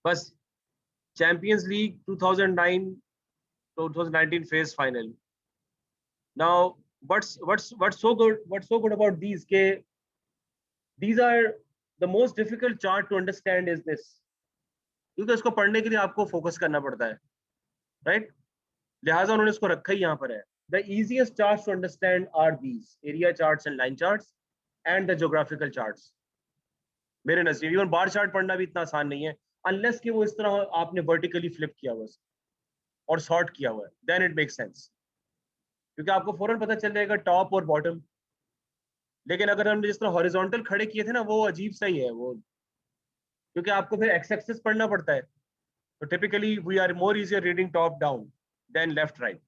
बस champions league 2009-2019 phase final. Now, what's so good about these? Ke these are the most difficult chart to understand is this. क्योंकि इसको पढ़ने के लिए आपको फोकस करना पड़ता है, राइट? लिहाजा उन्होंने इसको रखा ही यहाँ पर है। The easiest charts to understand are these area charts and line charts and the geographical charts. मेरे नजदीक इवन बार चार्ट पढ़ना भी इतना आसान नहीं है, अनलेस कि वो इस तरह आपने वर्टिकली फ्लिप किया हुआ और सॉर्ट किया हुआ है, देन इट मेक सेंस, क्योंकि आपको फौरन पता चल जाएगा टॉप और बॉटम। लेकिन अगर हमने जिस तरह हॉरिजॉन्टल खड़े किए थे ना, वो अजीब सा ही है वो, क्योंकि आपको फिर एक्स एक्सिस पढ़ना पड़ता है। तो typically we are more easier reading top down than left right.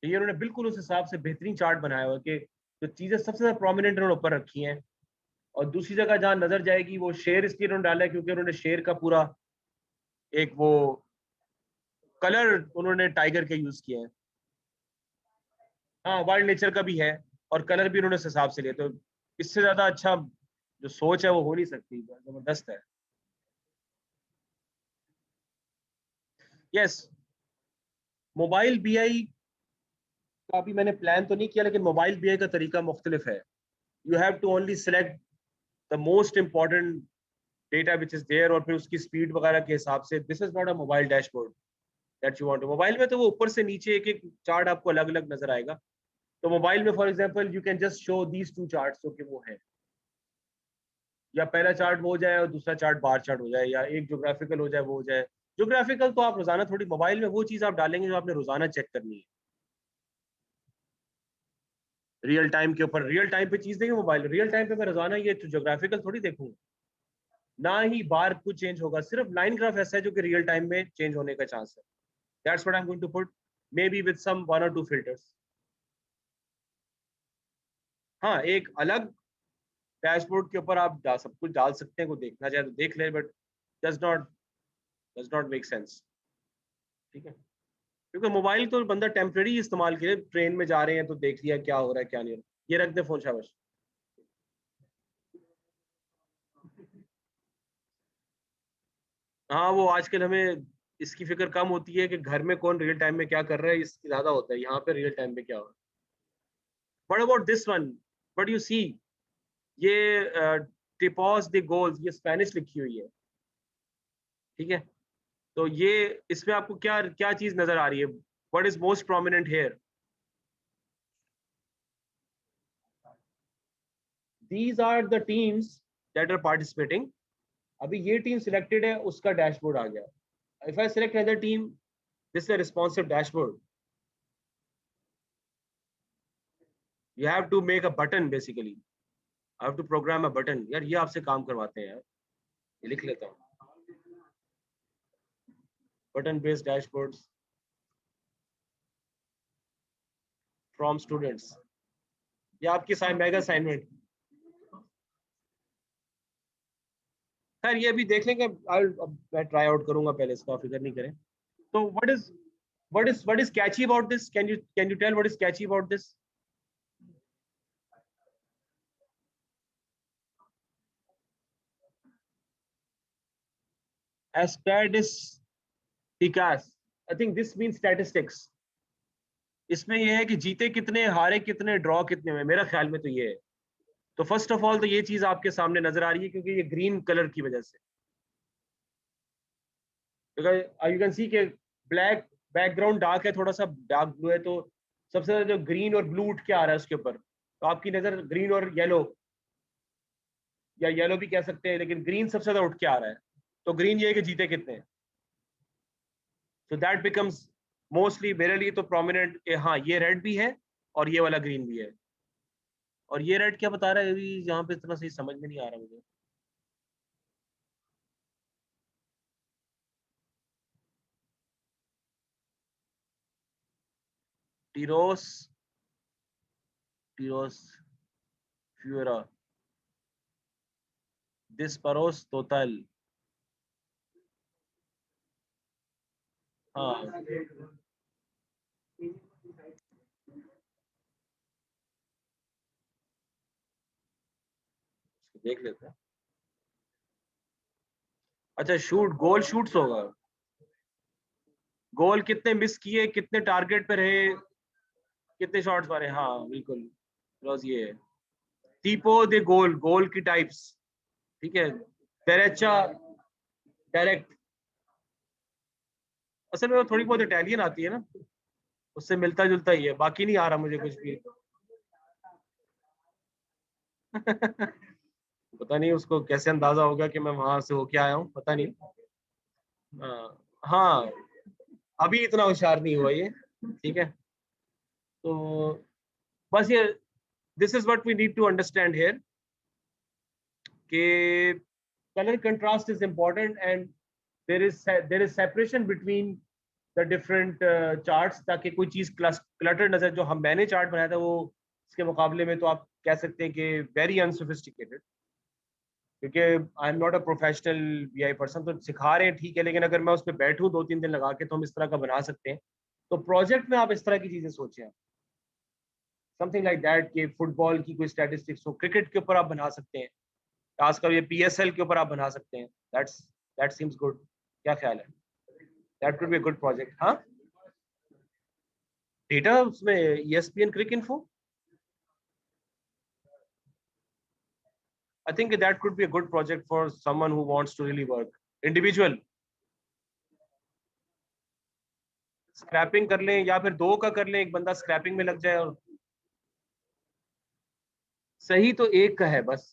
तो ये उन्होंने बिल्कुल उस हिसाब से बेहतरीन चार्ट बनाया हुआ कि जो चीजें सबसे ज्यादा प्रोमिनेंट उन्होंने ऊपर रखी हैं, और दूसरी जगह जहाँ नजर जाएगी वो शेर इसलिए उन्होंने डाला है क्योंकि उन्होंने शेर का पूरा एक वो कलर उन्होंने टाइगर के यूज किए हैं। हाँ, वाइल्ड नेचर का भी है, और कलर भी उन्होंने उस हिसाब से लिए, तो इससे ज्यादा अच्छा जो सोच है वो हो नहीं सकती, जबरदस्त है। यस, मोबाइल बीआई तो अभी मैंने प्लान तो नहीं किया, लेकिन मोबाइल बीआई का तरीका मुख्तलिफ है. You have to only select the most important data which is there, और फिर उसकी स्पीड वगैरह के हिसाब से. This is not a mobile dashboard that you want. Mobile में तो वो ऊपर से नीचे एक एक चार्ट आपको अलग अलग नजर आएगा. तो मोबाइल में for example you can just show these two charts, जो कि वो है, या पहला चार्ट वो हो जाए और दूसरा चार्ट बार चार्ट हो जाए, या एक ज्योग्राफिकल हो जाए वो हो जाए. ज्योग्राफिकल तो आप रोजाना थोड़ी, मोबाइल में वो चीज आप डालेंगे जो आपने रोजाना चेक करनी है. रियल टाइम के ऊपर रियल टाइम पे चीज देंगे मोबाइल. रियल टाइम पे मैं रोजाना ये ज्योग्राफिकल थोड़ी देखूंगा. ना ही बार कुछ चेंज होगा, सिर्फ लाइन ग्राफ ऐसा है जो कि रियल टाइम में चेंज होने का चांस है. That's what I am going to put, maybe with some 1 or 2 filters. हाँ, एक अलग डैशबोर्ड के ऊपर आप सब कुछ डाल सकते हैं, को देखना चाहे तो देख ले, but does not make sense. ठीक है, क्योंकि मोबाइल तो बंदा टेम्पररी इस्तेमाल के लिए, ट्रेन में जा रहे हैं तो देख लिया क्या हो रहा है क्या नहीं हो रहा. ये रख दे फोन, शाबाश. हाँ, वो आजकल हमें इसकी फिक्र कम होती है कि घर में कौन रियल टाइम में क्या कर रहा है, इसकी ज्यादा होता है यहाँ पे रियल टाइम में क्या हो रहा है. What about this one, what you see, ये टिपॉस द गोल्स, ये स्पेनिश लिखी हुई है. ठीक है, तो ये इसमें आपको क्या क्या चीज नजर आ रही है? What is most prominent here? These are the teams that are participating. अभी ये टीम सिलेक्टेड है, उसका डैशबोर्ड आ गया. If I select another team, this is responsive dashboard. You have to make a button, basically I have to program a button. यार ये आपसे काम करवाते हैं यार, ये लिख लेता हूँ. Button based dashboards from students. ये आपकी मेगा असाइनमेंट. खैर ये भी देख लेंगे. मैं ट्राई आउट करूंगा पहले, इसका फिक्र नहीं करें. तो what is catchy about this? Can you tell what is catchy about this? Statistics. I think this means statistics. इसमें ये है कि जीते कितने, हारे कितने, ड्रॉ कितने में. मेरा ख्याल में तो ये है. तो फर्स्ट ऑफ ऑल तो ये चीज आपके सामने नजर आ रही है, क्योंकि ये ग्रीन कलर की वजह से. बिकॉज यू कैन सी के ब्लैक बैकग्राउंड डार्क है, थोड़ा सा डार्क ब्लू है, तो सबसे ज्यादा जो ग्रीन और ब्लू उठ के आ रहा है उसके ऊपर, तो आपकी नजर ग्रीन और येलो, या येलो भी कह सकते हैं, लेकिन ग्रीन सबसे ज्यादा उठ के आ रहा है. तो ग्रीन ये है कि जीते कितने हैं. तो दैट बिकम्स मोस्टली मेरे लिए तो प्रोमिनेंट. हाँ, ये रेड भी है और ये वाला ग्रीन भी है. और ये रेड क्या बता रहा है अभी यहाँ पे, इतना सही समझ में नहीं आ रहा मुझे. टीरोस, टीरोस फ्यूरा, डिस्परोस टोटल. हाँ, देख लेते हैं. अच्छा, शूट, गोल शूट्स होगा. गोल कितने मिस किए, कितने टारगेट पे रहे, कितने शॉट्स मारे. हाँ बिल्कुल, रोज ये है. टीपो दे गोल, गोल की टाइप्स. ठीक है, डेरेचा, डायरेक्ट. असल में वो थोड़ी बहुत इटालियन आती है ना, उससे मिलता जुलता ही है, बाकी नहीं आ रहा मुझे कुछ भी. पता नहीं उसको कैसे अंदाजा होगा कि मैं वहां से होके आया हूँ, पता नहीं. हाँ, अभी इतना होशियार नहीं हुआ ये. ठीक है, तो बस ये, this is what we need to understand here, कि colour contrast is important, and there is separation between the different charts, ताकि कोई चीज क्लटर नजर, जो हम मैंने चार्ट बनाया था वो इसके मुकाबले में तो आप कह सकते हैं कि वेरी अनसोफिस्टिकेटेड. क्योंकि I am not a professional BI person, तो सिखा रहे हैं ठीक है, लेकिन अगर मैं उस पर बैठूं 2-3 दिन लगा के, तो हम इस तरह का बना सकते हैं. तो प्रोजेक्ट में आप इस तरह की चीजें सोचें, समथिंग लाइक दैट, कि फुटबॉल की कोई स्टैटिस्टिक्स हो, क्रिकेट के ऊपर आप बना सकते हैं, खासकर ये पीएसएल के ऊपर आप बना सकते हैं. That seems good. क्या ख्याल है? That could be a good project. हाँ, डेटा उसमें ESPN Cricinfo, I think that could be a good project for someone who wants to really work. Individual scraping कर लें या फिर दो का कर लें, एक बंदा स्क्रैपिंग में लग जाए और सही तो एक का है बस।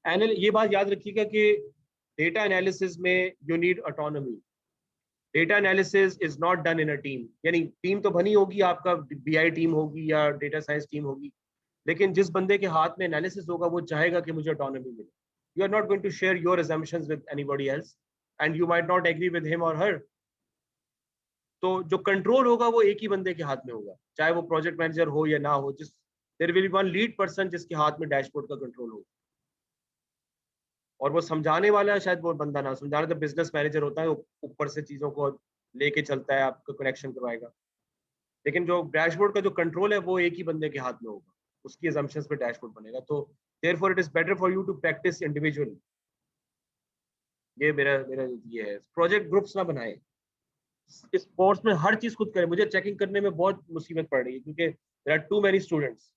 ये बात याद रखिएगा कि डेटा एनालिसिस में you need autonomy. Data analysis is not done in a team, यानी टीम तो बनी होगी, आपका BI टीम होगी या डेटा साइंस टीम होगी, लेकिन जिस बंदे के हाथ में एनालिसिस होगा वो चाहेगा कि मुझे ऑटोनॉमी मिले। You are not going to share your assumptions with anybody else and you might not agree with him or her। तो जो कंट्रोल होगा वो एक ही बंदे के हाथ में होगा, चाहे वो प्रोजेक्ट मैनेजर हो या ना हो, जिस there will be one lead person जिसके हाथ में डैशबोर्ड का कंट्रोल हो। और वो समझाने वाला शायद वो बंदा ना समझाने, तो बिजनेस मैनेजर होता है, ऊपर से चीजों को लेके चलता है, आपको कनेक्शन करवाएगा। लेकिन जो डैशबोर्ड का जो कंट्रोल है वो एक ही बंदे के हाथ में होगा, उसकी assumptions पे डैशबोर्ड बनेगा। तो therefore it is better for you to practice individually। ये मेरा मेरा ये है, प्रोजेक्ट ग्रुप्स ना बनाए। स्पोर्ट्स में हर चीज खुद करें। मुझे चेकिंग करने में बहुत मुसीबत पड़ रही है क्योंकि there are too many students,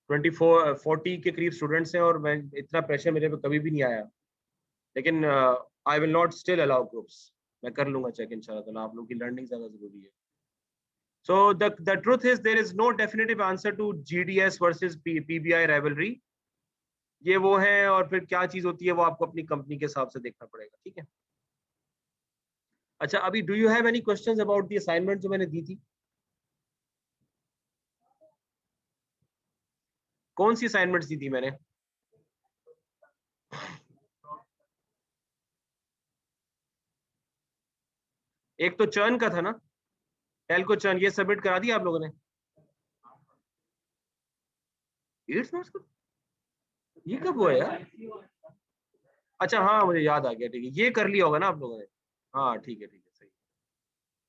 40 के करीब स्टूडेंट्स हैं और मैं इतना प्रेशर मेरे पे कभी भी नहीं आया। लेकिन I will not still allow groups. मैं कर लूंगा चेक इंशाल्लाह, आप लोगों की लर्निंग ज्यादा जरूरी है। So the truth is there is no definitive answer to GDS versus PBI rivalry। ये वो है, और फिर क्या चीज होती है वो आपको अपनी कंपनी के हिसाब से देखना पड़ेगा, ठीक है। अच्छा, अभी do you have any questions about the assignment जो मैंने दी थी? कौन सी असाइनमेंट्स दी थी मैंने? एक तो चर्न का था ना, टेल को चर्न, ये सबमिट करा दिया आप लोगों ने? 8 मार्क्स का? ये कब हुआ यार? अच्छा हाँ, मुझे याद आ गया, ठीक है, ये कर लिया होगा ना आप लोगों ने। हाँ ठीक है सही।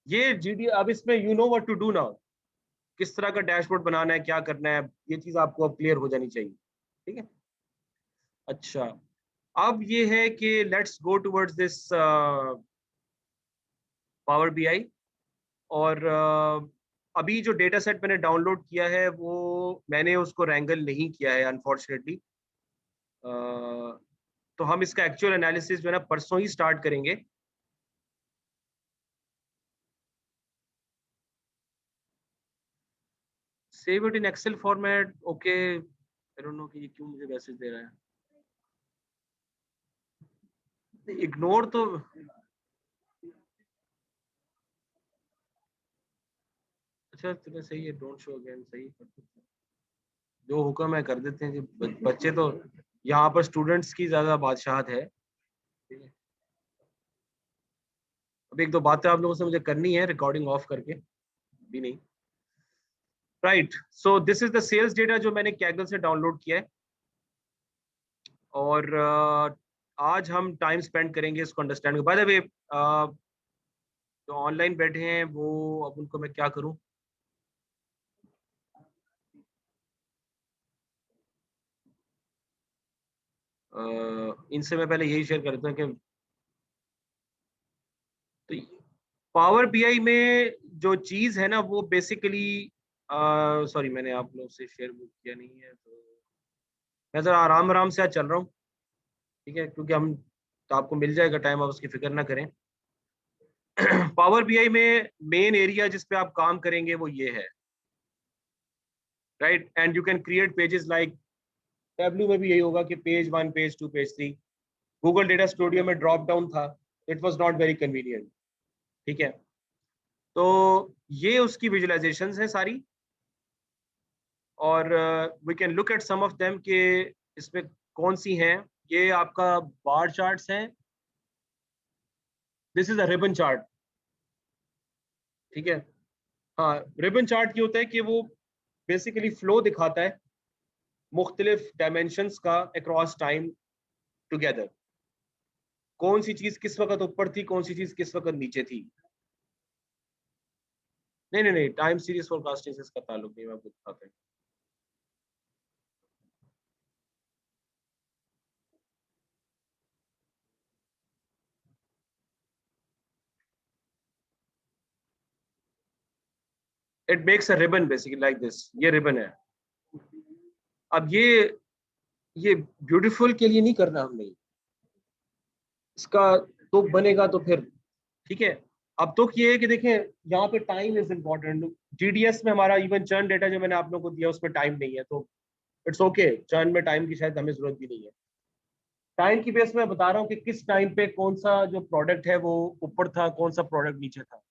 ये GD, अब इसमें you know what to do now, किस तरह का डैशबोर्ड बनाना है, क्या करना है, ये चीज आपको अब क्लियर हो जानी चाहिए, ठीक है। अच्छा, अब ये है कि let's go towards this power BI। और अभी जो डेटा सेट मैंने डाउनलोड किया है वो मैंने उसको रैंगल नहीं किया है अनफॉर्चुनेटली। तो हम इसका एक्चुअल एनालिसिस जो है ना परसों ही स्टार्ट करेंगे। Save it in Excel format, okay. I don't know कि ये क्यों मुझे मैसेज दे रहा है, इग्नोर तो। अच्छा तुम्हें सही है, डोंट शो अगेन, सही जो हुक्म है कर देते हैं जी। बच्चे तो यहाँ पर स्टूडेंट्स की ज्यादा बादशाहत है, ठीक है। अब एक दो बातें आप लोगों से मुझे करनी है रिकॉर्डिंग ऑफ करके, भी नहीं। Right, so this is the sales data जो मैंने कैगल से डाउनलोड किया है। और आज हम टाइम स्पेंड करेंगे इसको अंडरस्टैंड। बाय द वे, जो ऑनलाइन बैठे हैं वो, अब उनको मैं क्या करूं? इनसे मैं पहले यही शेयर करता हूँ कि तो पावर BI में जो चीज है ना वो बेसिकली, सॉरी मैंने आप लोग से शेयर बुक किया नहीं है, तो मैं जरा आराम आराम से आज चल रहा हूँ, ठीक है, क्योंकि हम तो आपको मिल जाएगा टाइम, आप उसकी फिक्र ना करें। पावर BI में मेन एरिया जिस पे आप काम करेंगे वो ये है, right. And you can create pages like, Tableau में भी यही होगा कि page 1, page 2, page 3। Google data studio में ड्रॉप डाउन था, it was not very convenient, ठीक है। तो ये उसकी विजुअलाइजेशंस है सारी, और we can look at some of them कि इसमें कौन सी हैं। ये आपका बार चार्ट्स हैं, this is a ribbon chart, ठीक है। हाँ, रिबन चार्ट ये होता है कि वो बेसिकली फ्लो दिखाता है मुख्तलिफ डायमेंशंस का अक्रॉस टाइम टुगेदर, कौन सी चीज किस वक्त ऊपर थी, कौन सी चीज किस वक्त नीचे थी। नहीं, टाइम सीरीज फोरकास्टिंग से इसका ताल्लुक नहीं, मैं आपको बताता हूँ। It makes a ribbon basically like this, ये रिबन है। अब ये ब्यूटीफुल के लिए नहीं करना हमने, इसका तो बनेगा तो फिर ठीक है। अब तो ये है कि देखें यहाँ पे टाइम इज इम्पोर्टेंट। जीडीएस में हमारा इवन चर्न डेटा जो मैंने आप लोगों को दिया उसमें टाइम नहीं है, तो इट्स ओके, चर्न में टाइम की शायद हमें जरूरत भी नहीं है। टाइम की बेस में बता रहा हूँ कि किस टाइम पे कौन सा जो प्रोडक्ट है वो ऊपर था, कौन सा प्रोडक्ट नीचे था।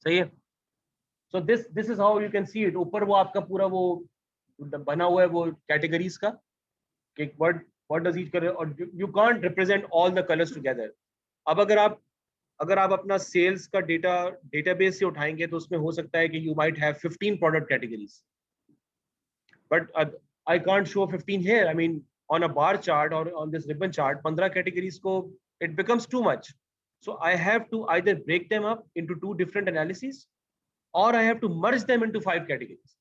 सही है। सो this is how you can see it. ऊपर वो आपका पूरा वो बना हुआ है वो कैटेगरीज का कि व्हाट डज ईच कलर, और you can't represent all the colours together. अब अगर आप अपना सेल्स का डेटाबेस से उठाएंगे तो उसमें हो सकता है कि you might have 15 product categories, but I can't show 15 here. I mean on a bar chart और on this ribbon chart 15 categories को it becomes too much. So I have to either break them up into two different analyses or I have to merge them into 5 categories.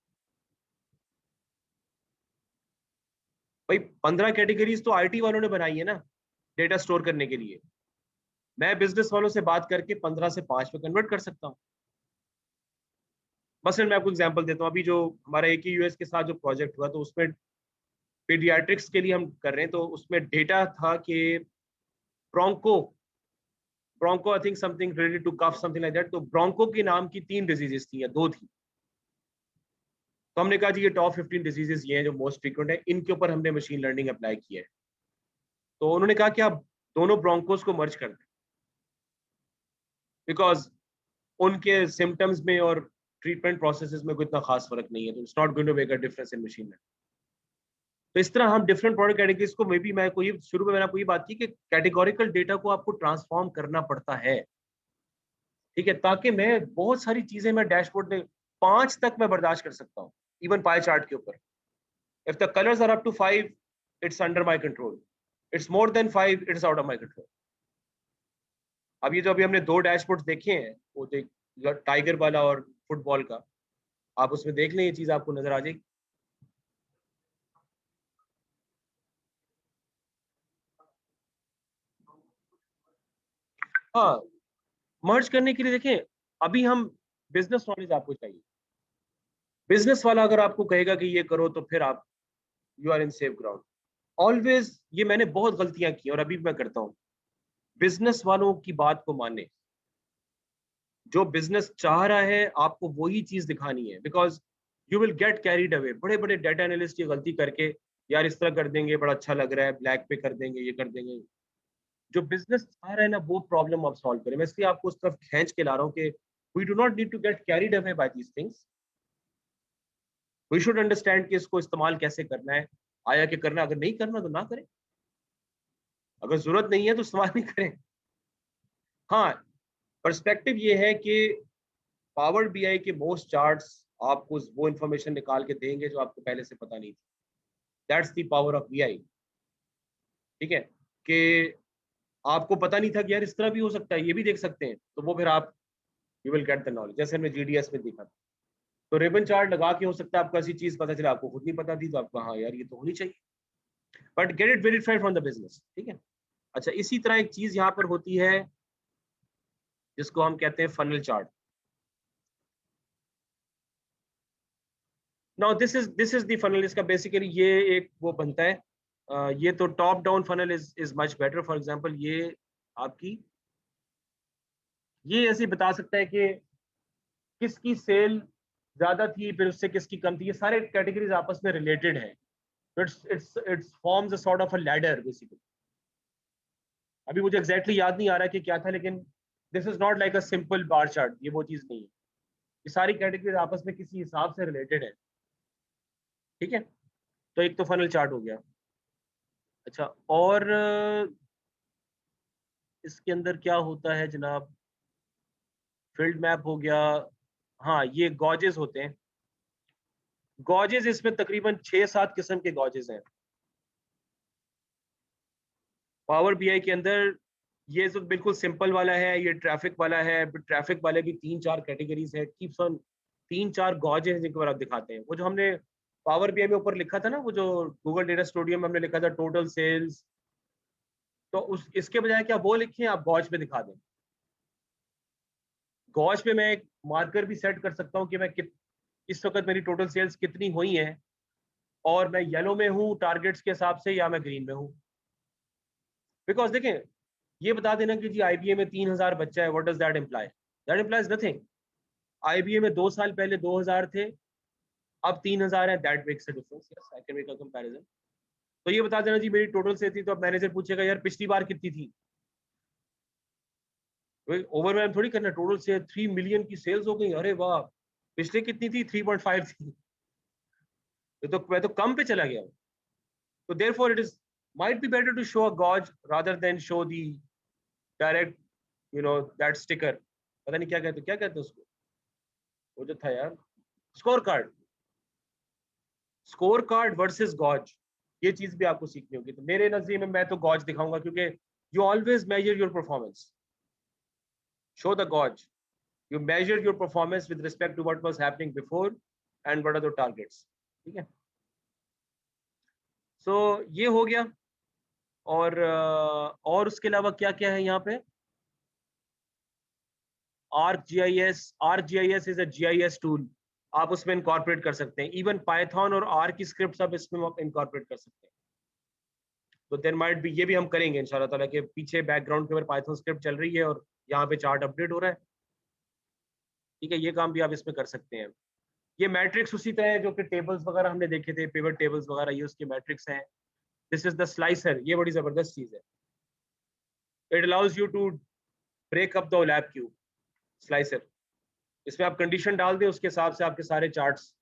भाई 15 categories तो IT वालों ने बनाई है ना data store करने के लिए। मैं बिजनेस वालों से बात करके 15 से 5 पे कन्वर्ट कर सकता हूँ। मसलन मैं आपको एग्जांपल देता हूँ, अभी जो हमारा एक ही यूएस के साथ जो प्रोजेक्ट हुआ तो उसमें पीडियाट्रिक्स के लिए हम कर रहे हैं, तो उसमें डेटा था कि Bronco Bronco I think something related to cough something like that. तो ब्रोंको के नाम की 3 डिजीजेस थी या 2 थी। तो हमने कहा जी ये टॉप 15 डिजीजेस ये हैं जो मोस्ट फ्रीक्वेंट है, इनके ऊपर हमने मशीन लर्निंग अप्लाई किया है। तो उन्होंने कहा कि आप दोनों ब्रोंकोस को मर्ज कर दें, बिकॉज उनके सिम्टम्स में और ट्रीटमेंट प्रोसेसेस में कोई इतना खास फर्क नहीं है, तो it's not going to make a difference in machine learning. तो इस तरह हम डिफरेंट प्रोडक्ट कैटेगरीज को, मे बी मैं कोई शुरू में मैंने आपको ये बात की कि कैटेगोरिकल डेटा को आपको ट्रांसफॉर्म करना पड़ता है, ठीक है, ताकि मैं बहुत सारी चीजें मैं डैशबोर्ड में 5 तक मैं बर्दाश्त कर सकता हूँ। इवन पाई चार्ट के ऊपर if the colors are up to 5 it's under my control, it's more than 5 it's out of my control। अब ये जो अभी हमने 2 डैशबोर्ड देखे हैं, वो टाइगर वाला और फुटबॉल का, आप उसमें देख लें, ये चीज आपको नजर आ जाएगी। हाँ, मर्ज करने के लिए देखें, अभी हम बिजनेस नॉलेज आपको चाहिए। बिजनेस वाला अगर आपको कहेगा कि ये करो तो फिर आप you are in safe ground. Always ये मैंने बहुत गलतियां की और अभी भी मैं करता हूँ, बिजनेस वालों की बात को माने। जो बिजनेस चाह रहा है आपको वही चीज दिखानी है, because you will get carried away. बड़े बड़े डाटा एनालिस्ट ये गलती करके, यार इस तरह कर देंगे, बड़ा अच्छा लग रहा है, ब्लैक पे कर देंगे, ये कर देंगे। जो बिजनेस चाह रहा है ना वो प्रॉब्लम आप सॉल्व करें। मैं इसलिए आपको उस तरफ खींच के ला रहा हूँ कि we do not need to get carried away by these things. We should understand कि इसको इस्तेमाल कैसे करना है, आया कि करना, अगर नहीं करना तो ना करें, अगर जरूरत नहीं है तो इस्तेमाल नहीं करें। हाँ, पर्सपेक्टिव ये है कि पावर बीआई के मोस्ट चार्ट्स आपको वो इंफॉर्मेशन निकाल के देंगे जो आपको पहले से पता नहीं थी। That's the power of BI. ठीक है, कि आपको पता नहीं था कि यार इस तरह भी हो सकता है, ये भी देख सकते हैं, तो वो फिर आप you will get the knowledge. जैसे हमने जीडीएस में देखा था, तो रिबन चार्ट लगा के हो सकता है आपको ऐसी चीज पता चले आपको खुद नहीं पता थी, तो आपको हाँ यार ये तो होनी चाहिए, but get it verified from the business. ठीक है। अच्छा, इसी तरह एक चीज यहाँ पर होती है जिसको हम कहते हैं funnel chart. Now this is the funnel. इसका बेसिकली ये एक वो बनता है, ये तो top down funnel is much better. For example ये आपकी, ये ऐसे बता सकता है कि किसकी सेल ज्यादा थी, फिर उससे किसकी कम थी। ये सारे कैटेगरीज आपस में रिलेटेड हैं, तो it's forms a sort of a ladder basically. अभी मुझे एग्जैक्टली याद नहीं आ रहा कि क्या था, लेकिन this is not like a simple bar chart, ये वो चीज नहीं है। ये सारी कैटेगरीज आपस में किसी हिसाब से रिलेटेड है। ठीक है, तो एक तो फनल चार्ट हो गया। अच्छा, और इसके अंदर क्या होता है जनाब, फील्ड मैप हो गया। हाँ, ये गॉजेस होते हैं। गॉजेस इसमें तकरीबन 6-7 किस्म के गॉजेस हैं पावर बीआई के अंदर। ये तो बिल्कुल सिंपल वाला है, ये ट्रैफिक वाला है। ट्रैफिक वाले भी 3-4 कैटेगरीज है, कीप्स ऑन 3-4 गॉजेस जिनके ऊपर आप दिखाते हैं। वो जो हमने पावर बीआई में ऊपर लिखा था ना, वो जो गूगल डेटा स्टूडियो में हमने लिखा था टोटल सेल्स, तो उस इसके बजाय क्या वो लिखें आप गॉज पे दिखा दें। गॉज पे मैं एक मार्कर भी सेट कर सकता हूँ कि मैं इस वक्त मेरी टोटल सेल्स कितनी हुई हैं और मैं येलो में हूँ टारगेट्स के हिसाब से या मैं ग्रीन में हूँ। बिकॉज देखें, ये बता देना कि जी आईबीए में 3000 बच्चा है, what does that imply? That implies nothing. IBA में 2 साल पहले 2000 थे, अब 3000 है, that makes a difference. Yes, I can make a comparison. तो ये बता देना जी मेरी टोटल से थी, तो अब मैनेजर पूछेगा यार पिछली बार कितनी थी? ओवरवेल्म थोड़ी करना, टोटल से 3 मिलियन की सेल्स हो गई, अरे वाह, पिछले कितनी थी? 3.5 थी। तो मैं तो कम पे चला गया हूँ। तो therefore it is might be better to show a gauge rather than show the direct, that sticker. पता नहीं क्या कहते उसको, वो जो था यार, scorecard. Scorecard versus gauge, ये चीज भी आपको सीखनी होगी। तो मेरे नजरिए में मैं तो गॉज दिखाऊंगा, क्योंकि you always measure your performance, show the gauge, you measure your performance with respect to what was happening before and what are the targets. ठीक है, सो ये हो गया। और उसके अलावा क्या क्या है यहाँ पे? ArcGIS is a GIS tool, आप उसमें इनकॉर्पोरेट कर सकते हैं। इवन पाइथन और आर की स्क्रिप्ट आप इसमें इनकॉर्पोरेट कर सकते हैं। तो देयर माइट बी, ये भी हम करेंगे इंशाल्लाह ताला, के पीछे बैकग्राउंड के ऊपर पाइथन स्क्रिप्ट चल रही है और यहाँ पे चार्ट अपडेट हो रहा है। ठीक है, ये काम भी आप इसमें कर सकते हैं। ये मैट्रिक्स उसी तरह है जो कि टेबल्स वगैरह हमने देखे थे, पिवट टेबल्स वगैरह, ये उसके मैट्रिक्स हैं। दिस इज द स्लाइसर, ये बड़ी जबरदस्त चीज है। It allows you to break up the OLAP cube. Slicer, इसमें आप कंडीशन डाल दें, उसके हिसाब से आपके सारे चार्ट्स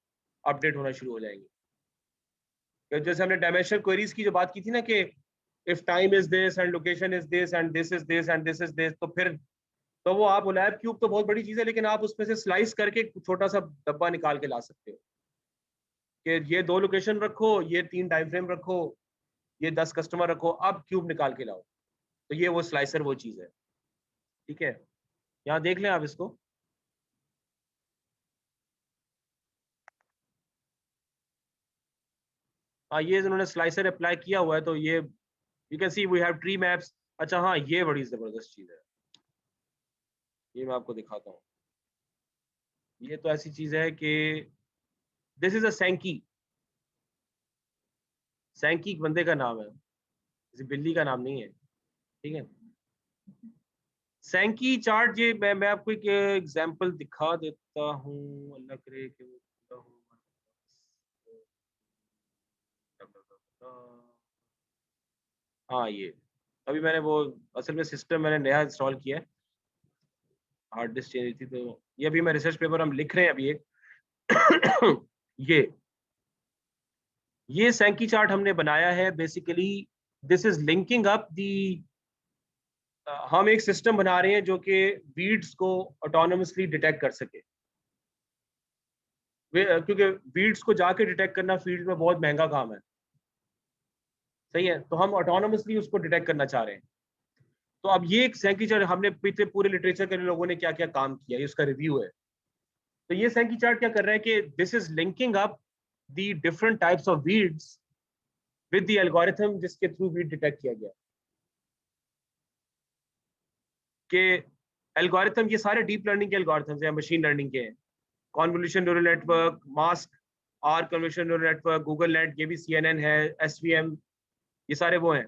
अपडेट होना शुरू हो जाएंगे। जैसे हमने डायमेंशनल क्वेरीज की जो बात की थी ना, कि if time is this and location is this and this is this and this is this, तो फिर तो वो आप ओलैप क्यूब तो बहुत बड़ी चीज है, लेकिन आप उसमें से स्लाइस करके छोटा सा डब्बा निकाल के ला सकते हो कि ये 2 लोकेशन रखो, ये 3 टाइम फ्रेम रखो, ये 10 कस्टमर रखो, अब क्यूब निकाल के लाओ। तो ये वो स्लाइसर वो चीज है। ठीक है, यहाँ देख लें आप इसको। हाँ, ये इन्होंने स्लाइसर अप्लाई किया हुआ है, तो ये you can see we have tree maps. अच्छा हाँ, ये बड़ी जबरदस्त चीज है, ये मैं आपको दिखाता हूँ। ये तो ऐसी चीज है कि दिस इज अ सैंकी। सैंकी एक बंदे का नाम है, किसी बिल्ली का नाम नहीं है। ठीक है, सैंकी चार्ट, ये मैं आपको एक एग्जांपल दिखा देता हूँ, अल्लाह करे कि वो पूरा हो। हाँ, ये अभी मैंने वो, असल में सिस्टम मैंने नया इंस्टॉल किया है, हार्ड डिस्क चेंज थी, तो ये अभी मैं रिसर्च पेपर हम लिख रहे हैं अभी एक ये ये सैंकी चार्ट हमने बनाया है। Basically this is linking up दी, हम एक सिस्टम बना रहे हैं जो कि वीड्स को ऑटोनोमसली डिटेक्ट कर सके। क्योंकि वीड्स को जाके डिटेक्ट करना फील्ड में बहुत महंगा काम है, सही है, तो हम ऑटोनोमसली उसको डिटेक्ट करना चाह रहे हैं। तो अब ये एक सैंकी चार्ट हमने पिछले पूरे लिटरेचर के लोगों ने क्या क्या काम किया है, इसका रिव्यू है। तो ये सैंकी चार्ट क्या कर रहा है कि this is linking up the different types of weeds with the algorithm जिसके थ्रू वीड डिटेक्ट किया गया। कि एल्गोरिथम, ये सारे डीप लर्निंग के एल्गोरिथम्स हैं, मशीन लर्निंग के हैं। Convolution neural network, mask, R convolution neural network, Google net, ये भी CNN है, SVM, ये सारे वो हैं।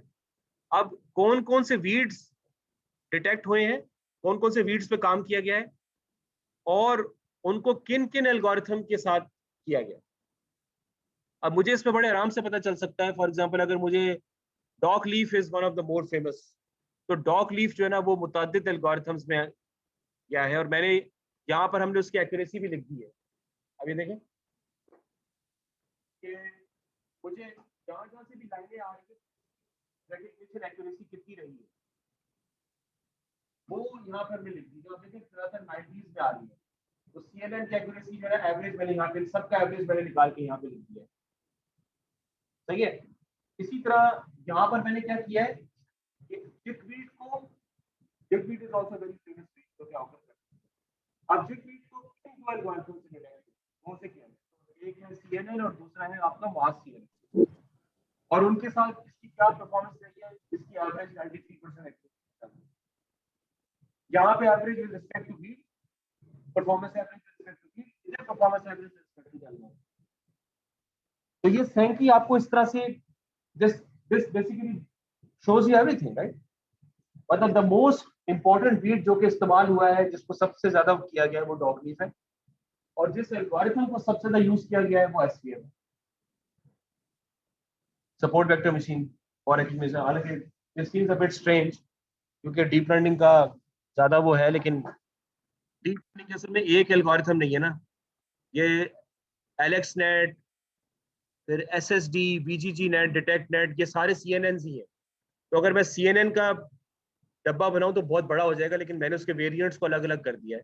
अब कौन कौन से वीड्स डिटेक्ट हुए हैं, कौन कौन से वीड्स पे काम किया गया है, और उनको किन किन एल्गोरिथम के साथ किया गया। अब मुझे इसमें बड़े आराम से पता चल सकता है। फॉर एग्जांपल, अगर मुझे dock leaf is one of the more famous, तो डॉक लीफ जो है ना वो मुतअद्दिद एल्गोरिथम्स में गया है, और मैंने यहाँ पर हमने उसकी एक्यूरेसी भी लिख दी है। अब ये देखें कि मुझे जहाँ जहाँ से भी लाइनें आ रही है, रेडिएशन एक्यूरेसी कितनी रही है, वो यहाँ पर हमने लिख दी। जो देखें 90s में आ रही है, तो CNN की एक्यूरेसी जो है एवरेज मैंने यहाँ पे, सबका एवरेज मैंने निकाल के यहाँ पे लिख दिया है। सही है। इसी तरह यहाँ पर मैंने क्या किया है कि जिगबीट को, जिगबीट is also very famous beat, तो क्या होगा, अब जिगबीट को किन दो एल्गोरिथम से मिला है, कौन से किया है? तो एक है CNN और दूसरा है आपका मास CNN, और उनके साथ इसकी क्या परफॉर्मेंस रही है, इसकी एवरेज 93% एक्यूरेसी। यहाँ पे average with respect to beat performance average इधर परफॉर्मेंस एवरेज डालना है। तो ये सैंकी आपको इस तरह से this this basically shows you everything, right? मतलब द मोस्ट इंपॉर्टेंट बीट जो कि इस्तेमाल हुआ है, जिसको सबसे ज्यादा किया गया है, वो डॉगलीफ है, और जिस एल्गोरिथम को सबसे ज्यादा यूज किया गया है वो एसवीएम, सपोर्ट वेक्टर मशीन और एक्सप्लेनेशन। हालांकि this seems a bit strange क्योंकि डीप लर्निंग का ज्यादा वो है, लेकिन डीप लर्निंग के असल में एक एल्गोरिथम नहीं है ना, ये एलेक्स नेट, फिर एसएसडी, बीजीजी नेट, डिटेक्ट नेट, ये सारे सीएनएन ही है। तो अगर मैं सीएनएन का डब्बा बनाऊं तो बहुत बड़ा हो जाएगा, लेकिन मैंने उसके वेरिएंट्स को अलग अलग कर दिया है,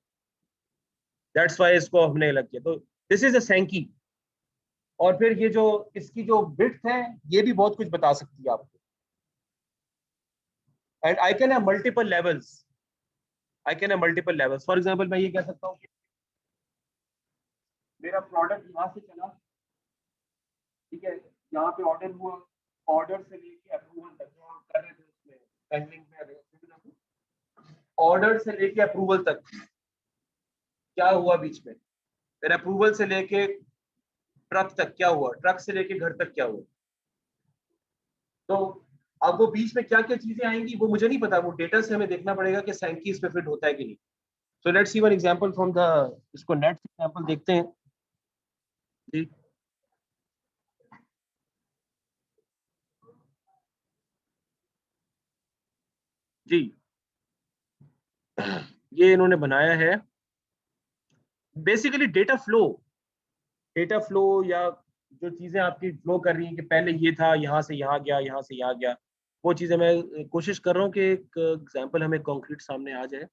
दैट्स वाई इसको हमने अलग किया। तो दिस इज अ सैंकी। और फिर ये जो इसकी जो बिट्स है, ये भी बहुत कुछ बता सकती है आपको। And I can have multiple levels, I can have multiple levels. For example मैं ये कह सकता हूँ कि मेरा प्रोडक्ट यहाँ से चला, ठीक है, यहाँ पे ऑर्डर हुआ, ऑर्डर से लेके अप्रूवल तक जो हम कर रहे थे उसमें हैंडलिंग में, ऑर्डर से लेके अप्रूवल तक क्या हुआ बीच में, फिर अप्रूवल से लेके ट्रक तक क्या हुआ, ट्रक से लेके घर तक क्या हुआ। तो अब वो बीच में क्या क्या चीजें आएंगी वो मुझे नहीं पता, वो डेटा से हमें देखना पड़ेगा कि सैंकी इस पे फिट होता है कि नहीं। So let's see one example from the, इसको नेट एग्जांपल देखते हैं जी। जी ये इन्होंने बनाया है बेसिकली डेटा फ्लो, या जो चीजें आपकी फ्लो कर रही हैं कि पहले ये था, यहाँ से यहाँ गया, यहाँ से यहाँ गया, वो चीजें मैं कोशिश कर रहा हूँ कि एक एग्जांपल हमें कॉन्क्रीट सामने आ जाए,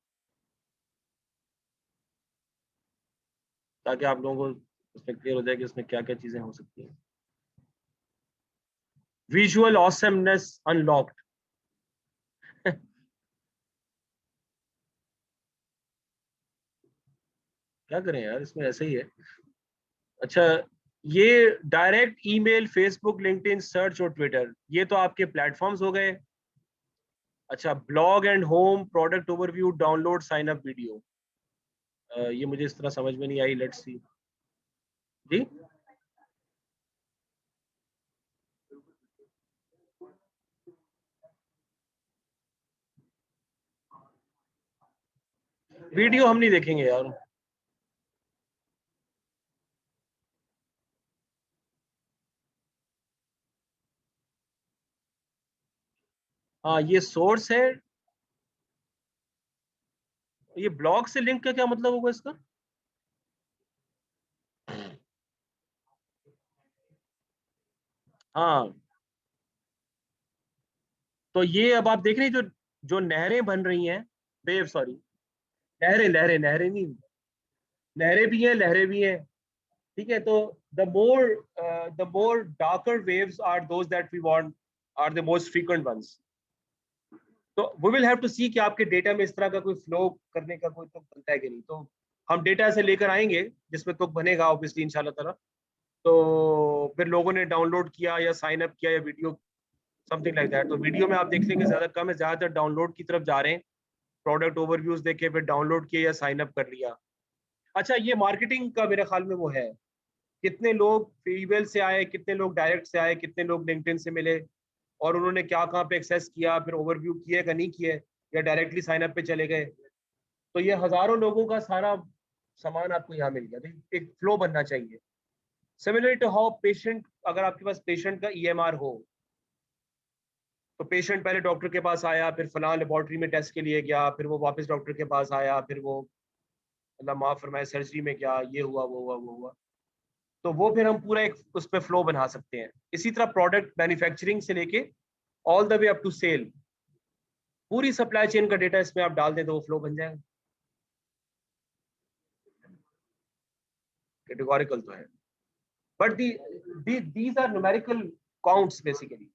ताकि आप लोगों को उसमें क्लियर हो जाए कि इसमें क्या क्या चीजें हो सकती हैं। Visual awesomeness unlocked. क्या करें यार, इसमें ऐसा ही है। अच्छा, ये direct email, Facebook, LinkedIn, search और ट्विटर, ये तो आपके प्लेटफॉर्म्स हो गए। अच्छा, blog and home, product overview, download, sign up video, ये मुझे इस तरह समझ में नहीं आई, लेट्स सी जी। वीडियो हम नहीं देखेंगे यार। हाँ ये सोर्स है, ये ब्लॉग से लिंक का क्या मतलब होगा इसका? हाँ, तो ये अब आप देख रहे हैं जो जो नहरें बन रही हैं, वेव सॉरी, नहरें नहरें नहरें नहीं, नहरें भी हैं, लहरें भी हैं, ठीक है। तो the more darker waves are those that we want, are the most frequent ones. तो we will have to see कि आपके डेटा में इस तरह का कोई फ्लो करने का कोई तुक बनता है कि नहीं। तो हम डेटा से लेकर आएंगे जिसमें तुक बनेगा ऑब्वियसली इंशाल्लाह ताला। तो फिर लोगों ने डाउनलोड किया या साइन अप किया या वीडियो, समथिंग लाइक दैट। तो वीडियो में आप देख लेंगे ज्यादा कम है, ज्यादातर डाउनलोड की तरफ जा रहे हैं, प्रोडक्ट ओवरव्यूज देखे, फिर डाउनलोड किया या साइन अप कर लिया। अच्छा, ये मार्केटिंग का मेरे ख्याल में वो है, कितने लोग ईमेल से आए, कितने लोग डायरेक्ट से आए, कितने लोग लिंक्डइन से मिले, और उन्होंने क्या कहाँ पे एक्सेस किया, फिर ओवरव्यू किए का नहीं किए, या डायरेक्टली साइन अप पे चले गए। तो ये हजारों लोगों का सारा सामान आपको यहाँ मिल गया। तो एक फ्लो बनना चाहिए, सिमिलर टू हाउ पेशेंट, अगर आपके पास पेशेंट का ईएमआर हो, तो पेशेंट पहले डॉक्टर के पास आया, फिर फलां लेबोरेटरी में टेस्ट के लिए गया, फिर वो वापस डॉक्टर के पास आया, फिर वो मतलब माफ फरमाए सर्जरी में गया, ये हुआ वो हुआ वो हुआ। तो वो फिर हम पूरा एक उस पर फ्लो बना सकते हैं। इसी तरह प्रोडक्ट मैन्युफैक्चरिंग से लेके all the way up to sale, पूरी सप्लाई चेन का डेटा इसमें आप डाल दें तो वो फ्लो बन जाएगा। कैटेगोरिकल तो है, but these are numerical counts basically.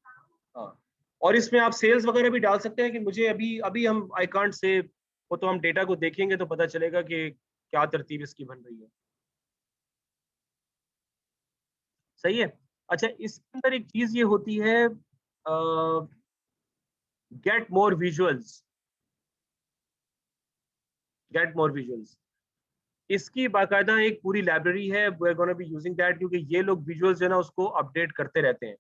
हाँ, और इसमें आप सेल्स वगैरह भी डाल सकते हैं कि मुझे अभी अभी हम आई कांट से, वो तो हम डेटा को देखेंगे तो पता चलेगा कि क्या तरतीब इसकी बन रही है। सही है। अच्छा, इसके अंदर एक चीज ये होती है, get more visuals, get more visuals, इसकी बाकायदा एक पूरी लाइब्रेरी है, we are gonna be using that, क्योंकि ये लोग विजुअल्स जो है ना उसको अपडेट करते रहते हैं।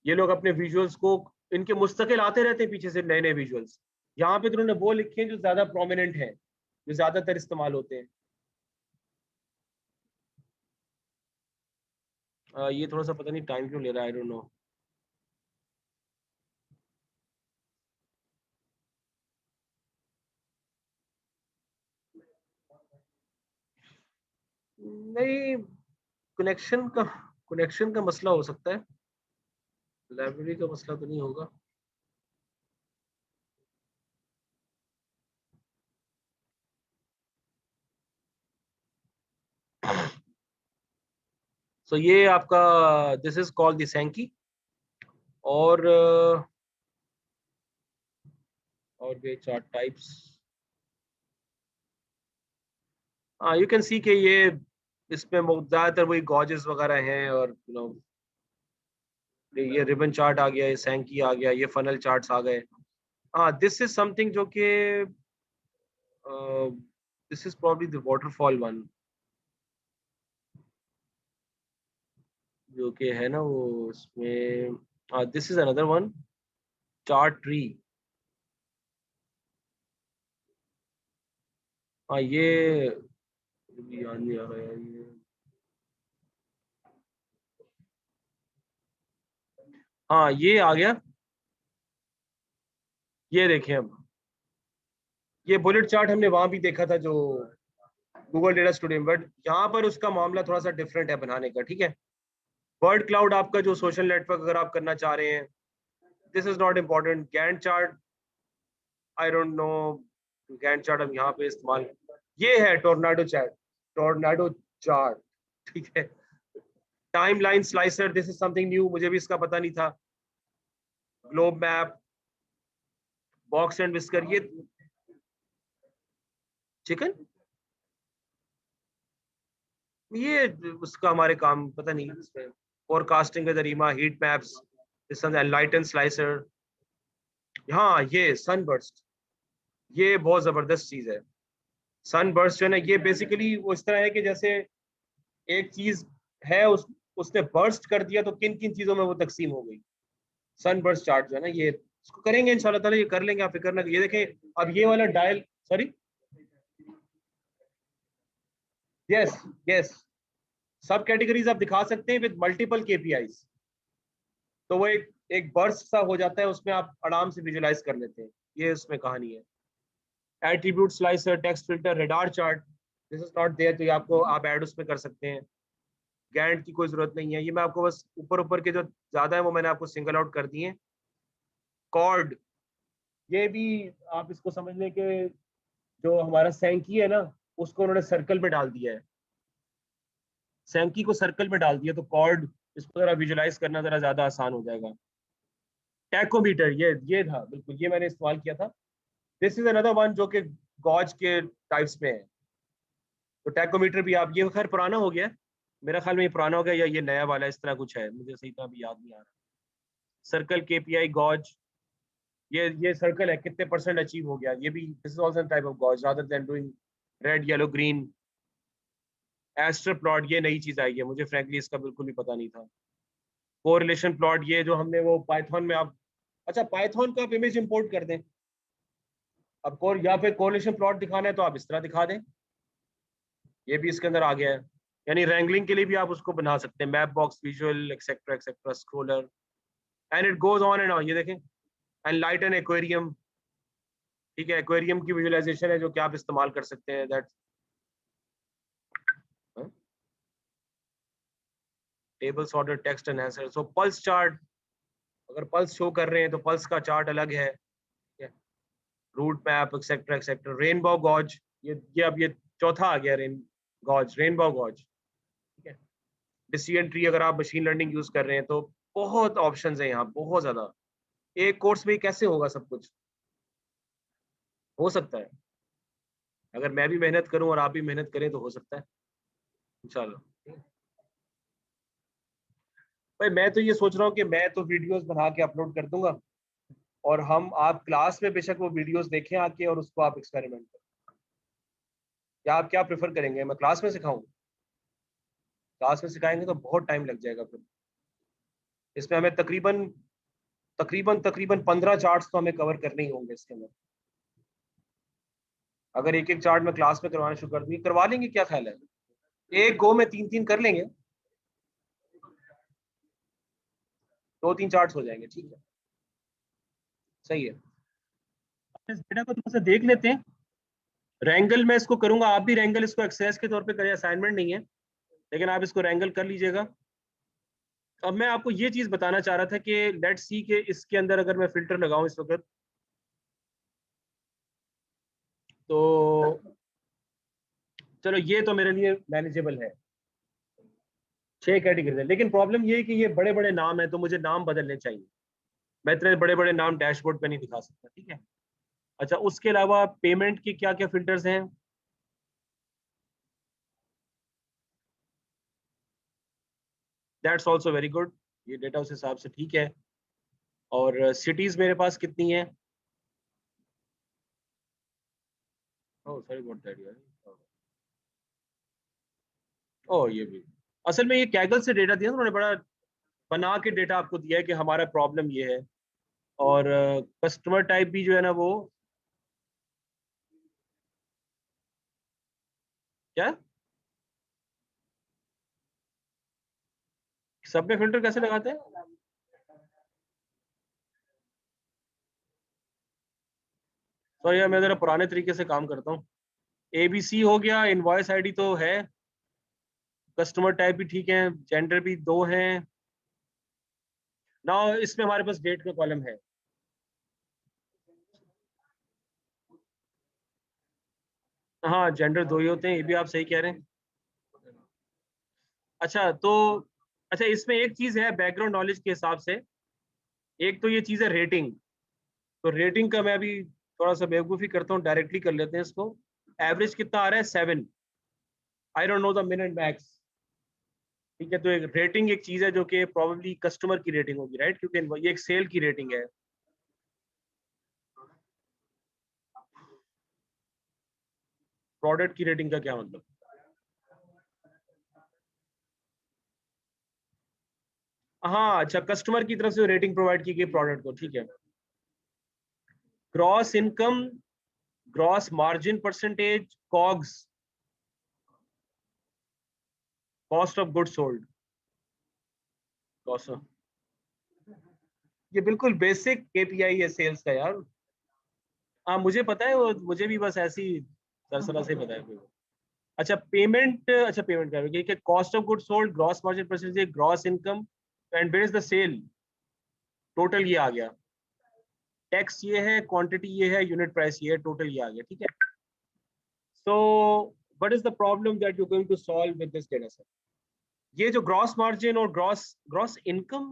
ये लोग अपने विजुअल्स को, इनके मुस्तकिल आते रहते हैं पीछे से नए नए विजुअल्स। यहाँ पे तो उन्होंने वो लिखे हैं जो ज्यादा प्रोमिनेंट हैं, जो ज्यादातर इस्तेमाल होते हैं। ये थोड़ा सा पता नहीं टाइम क्यों ले रहा है, आई डोंट नो। नहीं, कनेक्शन का मसला हो सकता है, लाइब्रेरी का मसला तो नहीं होगा। सो ये आपका, दिस इज कॉल्ड द सैंकी। और भी चार्ट टाइप्स। हाँ, यू कैन सी कि इसमें ज्यादातर वही गॉजेस वगैरह हैं, और ये रिबन चार्ट आ गया, ये सैंकी आ गया, ये फनल चार्ट्स आ गए। हाँ, दिस इज समथिंग जो कि this is probably the waterfall one, जो कि है ना वो उसमें। This is another one, chart tree. हाँ, ये याद नहीं आ रहा है ये। हाँ, ये आ गया। ये देखें, अब ये बुलेट चार्ट हमने वहां भी देखा था, जो गूगल डेटा स्टूडियो में, बट यहाँ पर उसका मामला थोड़ा सा डिफरेंट है बनाने का, ठीक है। वर्ड क्लाउड आपका जो सोशल नेटवर्क अगर आप करना चाह रहे हैं, this is not important. Gantt chart, I don't no, Gantt chart हम यहाँ पे इस्तेमाल, ये है टोर्नाडो चार्ट, टोर्नाडो चार्ट, ठीक है। Timeline slicer, this is something new, मुझे भी इसका पता नहीं था। Globe map, box and whisker, ये चिकन, ये उसका हमारे काम पता नहीं इसमें। Forecasting with ARIMA, heat maps, this enlighten slicer. हाँ, ये सनबर्स्ट, ये बहुत जबरदस्त चीज है। सनबर्स्ट जो है ना, ये बेसिकली वो इस तरह है कि जैसे एक चीज है, उसने बर्स्ट कर दिया तो किन किन चीजों में वो तकसीम हो गई। सनबर्स्ट चार्ट जो है ना, ये इसको करेंगे इंशाल्लाह ताला, ये कर लेंगे, आप फिक्र ना, ये देखें अब ये वाला डायल, सॉरी, यस, यस, सब कैटेगरीज आप दिखा सकते हैं विद मल्टीपल केपीआईज, तो वो एक बर्स्ट सा हो जाता है, उसमें आप आराम से विजुलाइज कर लेते हैं। ये उसमें कहानी है। Attribute slicer, text filter, radar chart, this is not there, तो ये आपको आप ऐड उसमें कर सकते हैं। गैंट की कोई जरूरत नहीं है, ये मैं आपको बस ऊपर ऊपर के जो ज्यादा है वो मैंने आपको सिंगल आउट कर दिए। कॉर्ड, ये भी आप इसको समझ लें कि जो हमारा सैंकी है ना, उसको उन्होंने सर्कल में डाल दिया है, सैंकी को सर्कल में डाल दिया, तो कॉर्ड, इसको जरा विजुलाइज करना जरा ज्यादा आसान हो जाएगा। टैकोमीटर, ये था बिल्कुल, ये मैंने इस्तेमाल किया था। दिस इज अनदर वन जो कि गॉज के टाइप्स में है। तो टैकोमीटर भी आप, ये खैर पुराना हो गया है, मेरा ख्याल में ये पुराना हो गया, या ये नया वाला इस तरह कुछ है, मुझे सही तरह अभी याद नहीं आ रहा। सर्कल, केपीआई, गॉज, ये सर्कल है, कितने परसेंट अचीव हो गया, ये भी this is also type of gauge rather than doing red, yellow, green. Aster plot, ये नई चीज आई है, मुझे फ्रैंकली इसका बिल्कुल भी पता नहीं था। कोरिलेशन प्लॉट, ये जो हमने वो पाइथन में आप, अच्छा पाइथन को आप इमेज इंपोर्ट कर दें, अब कोर या फिर कोरिलेशन प्लॉट दिखाना है तो आप इस तरह दिखा दें, ये भी इसके अंदर आ गया है। यानी रैंगलिंग के लिए भी आप उसको बना सकते हैं, map box, visual, etcetera etcetera, scroller, and it goes on and on. ये देखें, एंड लाइट एंड एक्वेरियम, ठीक है, एक्वेरियम की विजुअलाइजेशन है जो कि आप इस्तेमाल कर सकते हैं, that table sorted text enhancer. So pulse chart, अगर पल्स शो कर रहे हैं तो पल्स का चार्ट अलग है, route map, etcetera etcetera. Rainbow gauge, ये अब ये चौथा आ गया, रेनबो गॉज, ठीक है। डिसीजन ट्री, अगर आप मशीन लर्निंग यूज कर रहे हैं तो बहुत ऑप्शंस हैं यहाँ, बहुत ज्यादा। एक कोर्स में कैसे होगा सब कुछ, हो सकता है अगर मैं भी मेहनत करूं और आप भी मेहनत करें तो हो सकता है इंशाल्लाह। भाई मैं तो ये सोच रहा हूँ कि मैं तो वीडियोस बना के अपलोड कर दूंगा, और हम आप क्लास में बेशक वो वीडियोस देखें आके, और उसको आप एक्सपेरिमेंट करें। या आप क्या प्रेफर करेंगे, मैं क्लास में सिखाऊं? क्लास में सिखाएंगे तो बहुत टाइम लग जाएगा फिर। इसमें हमें तकरीबन तकरीबन तकरीबन 15 चार्ट्स तो हमें कवर करने ही होंगे इसके अंदर। अगर एक एक चार्ट में क्लास में करवाना शुरू कर दूंगी, करवा लेंगे, क्या ख्याल है? एक गो में 3-3 कर लेंगे, 2-3 चार्ट्स हो जाएंगे, ठीक है, सही है। इस डेटा को थोड़ा सा देख लेते हैं। रैंगल मैं इसको करूंगा, आप भी रैंगल इसको एक्सरसाइज के तौर पे करें, असाइनमेंट नहीं है, लेकिन आप इसको रैंगल कर लीजिएगा। अब मैं आपको ये चीज बताना चाह रहा था कि लेट्स सी के इसके अंदर अगर मैं फिल्टर लगाऊं इस वक्त, तो चलो ये तो मेरे लिए मैनेजेबल है। 6 कैटेगरी है, लेकिन प्रॉब्लम ये है कि ये बड़े बड़े नाम है, तो मुझे नाम बदलने चाहिए। मैं इतने बड़े बड़े नाम डैशबोर्ड पे नहीं दिखा सकता, ठीक है। अच्छा, उसके अलावा पेमेंट की क्या क्या फिल्टर्स हैं? दैट्स ऑल्सो वेरी गुड, ये डेटा उस हिसाब से ठीक है। और सिटीज मेरे पास कितनी है? ओह सॉरी अबाउट दैट यार। ओह ये भी, असल में ये कैगल से डेटा दिया, उन्होंने बड़ा बना के डेटा आपको दिया है कि हमारा प्रॉब्लम ये है। और कस्टमर टाइप भी जो है ना वो क्या, सब में फिल्टर कैसे लगाते हैं? सॉरी यार, मैं जरा पुराने तरीके से काम करता हूँ। एबीसी हो गया, इनवॉइस आईडी तो है, कस्टमर टाइप भी ठीक है, जेंडर भी दो हैं ना, इसमें हमारे पास डेट का कॉलम है। हाँ जेंडर दो ही होते हैं, ये भी आप सही कह रहे हैं। अच्छा तो, अच्छा इसमें एक चीज है बैकग्राउंड नॉलेज के हिसाब से, एक तो ये चीज है रेटिंग। तो रेटिंग का मैं अभी थोड़ा सा बेवकूफ़ी करता हूँ, डायरेक्टली कर लेते हैं इसको। एवरेज कितना आ रहा है? 7। आई don't know the minute max. ठीक है, तो एक रेटिंग एक चीज है जो कि प्रोबेबली कस्टमर की रेटिंग होगी, राइट, क्योंकि ये एक सेल की रेटिंग है। प्रोडक्ट की रेटिंग का क्या मतलब? हाँ अच्छा, कस्टमर की तरफ से रेटिंग प्रोवाइड की गई प्रोडक्ट को, ठीक है। Gross income, gross margin percentage, COGS, cost of good sold, cost. ये बिल्कुल बेसिक केपीआई है सेल्स का यार। हाँ मुझे पता है, वो मुझे भी बस ऐसी सरसरा से पता है। अच्छा पेमेंट, अच्छा पेमेंट का cost of good sold, gross margin percentage, gross income, and where is the sale, total ये आ गया। टैक्स ये है, क्वांटिटी ये है, यूनिट प्राइस ये है, टोटल ये आ गया, ठीक है। So what is the problem that you going to solve with this data set? ये जो ग्रॉस मार्जिन और gross gross income,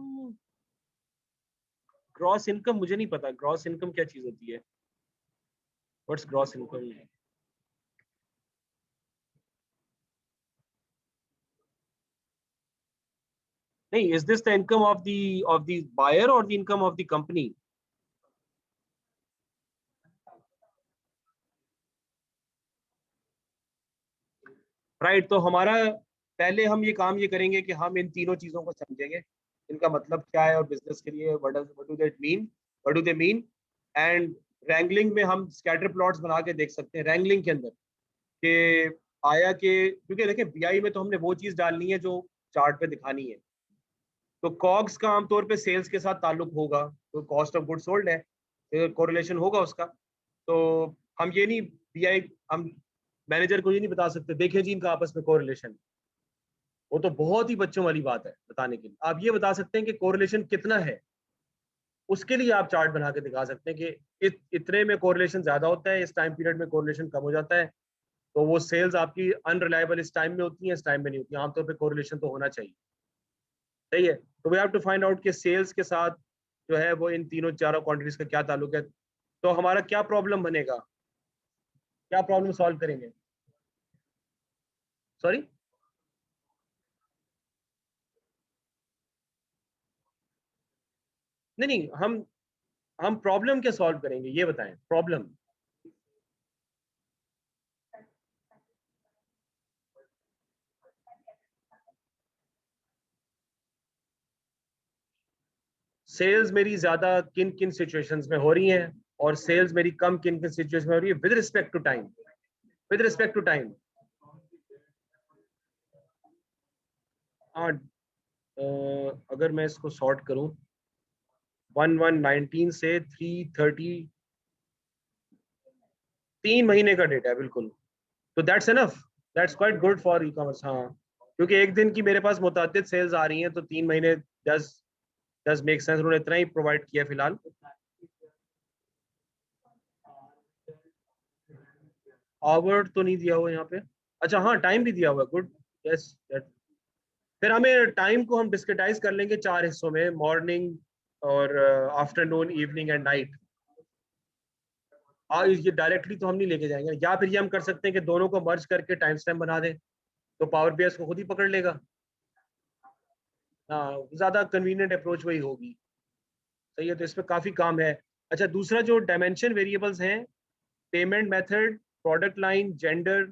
gross income मुझे नहीं पता, ग्रॉस इनकम क्या चीज होती है? What's gross income? नहीं, is this the income of the buyer और the income of the company? Right, तो हमारा पहले हम ये काम ये करेंगे कि हम इन तीनों चीजों को समझेंगे, इनका मतलब क्या है, और बिजनेस के लिए what do that mean, what do they mean. And wrangling में हम स्कैटर प्लॉट्स बना के देख सकते हैं रैंगलिंग के अंदर, कि आया कि, क्योंकि देखिए बीआई में तो हमने वो चीज डालनी है जो चार्ट पे दिखानी है। तो कॉग्स का आमतौर पे सेल्स के साथ ताल्लुक होगा, तो कॉस्ट ऑफ गुड सोल्ड है, कोरिलेशन होगा उसका। तो हम ये नहीं, बीआई हम मैनेजर को ये नहीं बता सकते देखिए जी इनका आपस में कोरिलेशन, वो तो बहुत ही बच्चों वाली बात है बताने के लिए। आप ये बता सकते हैं कि कोरिलेशन कितना है, उसके लिए आप चार्ट बना के दिखा सकते हैं कि इतने में कोरिलेशन ज्यादा होता है, इस टाइम पीरियड में कोरिलेशन कम हो जाता है। तो वो सेल्स आपकी अनरिलायबल इस टाइम में होती है, इस टाइम में नहीं होती, आमतौर पर कोरिलेशन तो होना चाहिए। सही है, तो we have to find out कि सेल्स के साथ जो है वो इन तीनों चारों क्वांटिटीज का क्या ताल्लुक है। तो हमारा क्या प्रॉब्लम बनेगा, क्या प्रॉब्लम सॉल्व करेंगे? सॉरी, नहीं नहीं, हम प्रॉब्लम क्या सॉल्व करेंगे ये बताएं, प्रॉब्लम। सेल्स मेरी ज्यादा किन किन सिचुएशंस में हो रही हैं और सेल्स मेरी कम किन किन सिचुएशन में हो रही है with respect to time, with respect to time. हाँ, अगर मैं इसको सॉर्ट करूं 1119 से 330, 3 महीने का डेटा है बिल्कुल। तो that's enough, that's quite good for e commerce. हाँ, क्योंकि एक दिन की मेरे पास मुतअद्दिद सेल्स आ रही हैं, तो 3 महीने डज डज मेक सेंस। उन्होंने इतना ही प्रोवाइड किया फिलहाल। आवर्ड तो नहीं दिया हुआ यहाँ पे। अच्छा हाँ, टाइम भी दिया हुआ है, गुड। यस, फिर हमें टाइम को हम डिस्क्रिटाइज कर लेंगे 4 हिस्सों में, मॉर्निंग और आफ्टरनून, इवनिंग एंड नाइट। ये डायरेक्टली तो हम नहीं लेके जाएंगे, या फिर ये हम कर सकते हैं कि दोनों को मर्ज करके टाइम स्टैम्प बना दें, तो पावर बीआई को खुद ही पकड़ लेगा। हाँ, ज्यादा कन्वीनियंट अप्रोच वही होगी। सही है, तो इसमें काफी काम है। अच्छा, दूसरा जो डायमेंशन वेरिएबल्स हैं, payment method, product line, gender,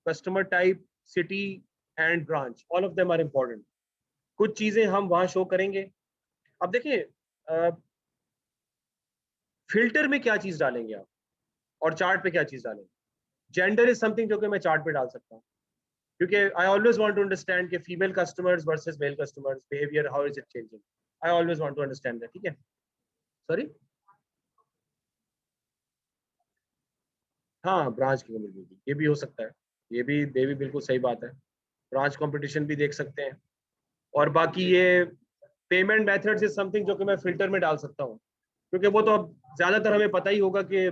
customer type, city and branch, all of them are important. कुछ चीजें हम वहां शो करेंगे। अब देखिए, फिल्टर में क्या चीज डालेंगे आप और चार्ट पे क्या चीज डालेंगे। जेंडर इज समथिंग जो कि मैं चार्ट पे डाल सकता हूँ, क्योंकि I always want to understand कि female customers versus male customers behaviour, how is it changing. I always want to understand that. ठीक है, सॉरी। हाँ, ब्रांच की कम्युनिटी, ये भी हो सकता है। ये भी बिल्कुल सही बात है। ब्रांच कंपटीशन भी देख सकते हैं। और बाकी ये पेमेंट मेथड्स इज समथिंग जो कि मैं फिल्टर में डाल सकता हूँ, क्योंकि वो तो अब ज्यादातर हमें पता ही होगा कि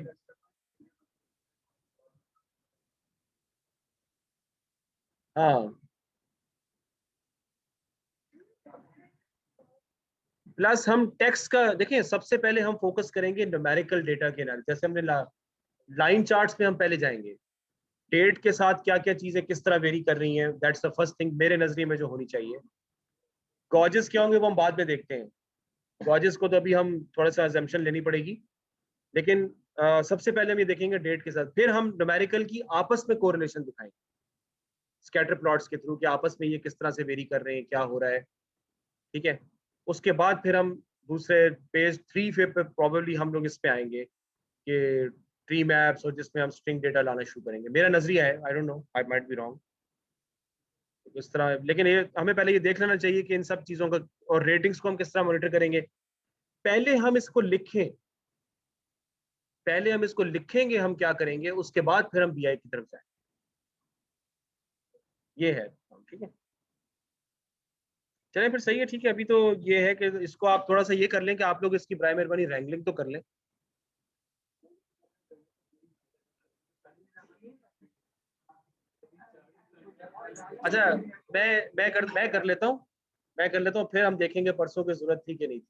हाँ। प्लस हम टेक्स्ट का देखिए, सबसे पहले हम फोकस करेंगे न्यूमेरिकल डेटा के एनालिसिस। जैसे हमने लाइन चार्ट्स पे हम पहले जाएंगे, डेट के साथ क्या क्या चीजें किस तरह वेरी कर रही हैं, दैट्स द फर्स्ट थिंग मेरे नजरिए में जो होनी चाहिए। गॉजेस क्या होंगे वो हम बाद में देखते हैं। गॉजेस को तो अभी हम थोड़ा सा अजम्पशन लेनी पड़ेगी, लेकिन सबसे पहले हम ये देखेंगे डेट के साथ, फिर हम न्यूमेरिकल की आपस में कोरिलेशन दिखाएंगे स्कैटर प्लॉट्स के थ्रू, कि आपस में ये किस तरह से वेरी कर रहे हैं, क्या हो रहा है। ठीक है, उसके बाद फिर हम दूसरे पेज 3 पे प्रॉबेबली हम लोग इस पे आएंगे कि ट्री मैप्स, और जिसमें हम स्ट्रिंग डेटा लाना शुरू करेंगे। मेरा नजरिया है, I don't no, I might be wrong इस तरह। लेकिन ये हमें पहले ये देख लेना चाहिए कि इन सब चीजों का, और रेटिंग्स को हम किस तरह मॉनिटर करेंगे। पहले हम इसको लिखें, पहले हम इसको लिखेंगे हम क्या करेंगे, उसके बाद फिर हम बीआई की तरफ जाएंगे। ये है। ठीक है, चलें फिर, सही है। ठीक है, अभी तो ये है कि इसको आप थोड़ा सा ये कर लें कि आप लोग इसकी बराए मेहरबानी रैंगलिंग तो कर लें। अच्छा, मैं कर लेता हूँ, मैं कर लेता हूँ, फिर हम देखेंगे परसों की जरूरत थी कि नहीं थी।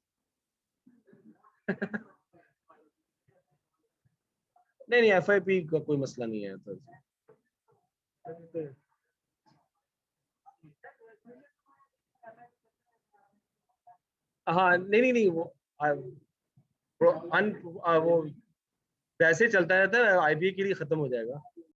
नहीं नहीं, एफआईपी का कोई मसला नहीं है तो। हाँ, नहीं नहीं नहीं, वो वैसे चलता रहता है, आईबी के लिए खत्म हो जाएगा।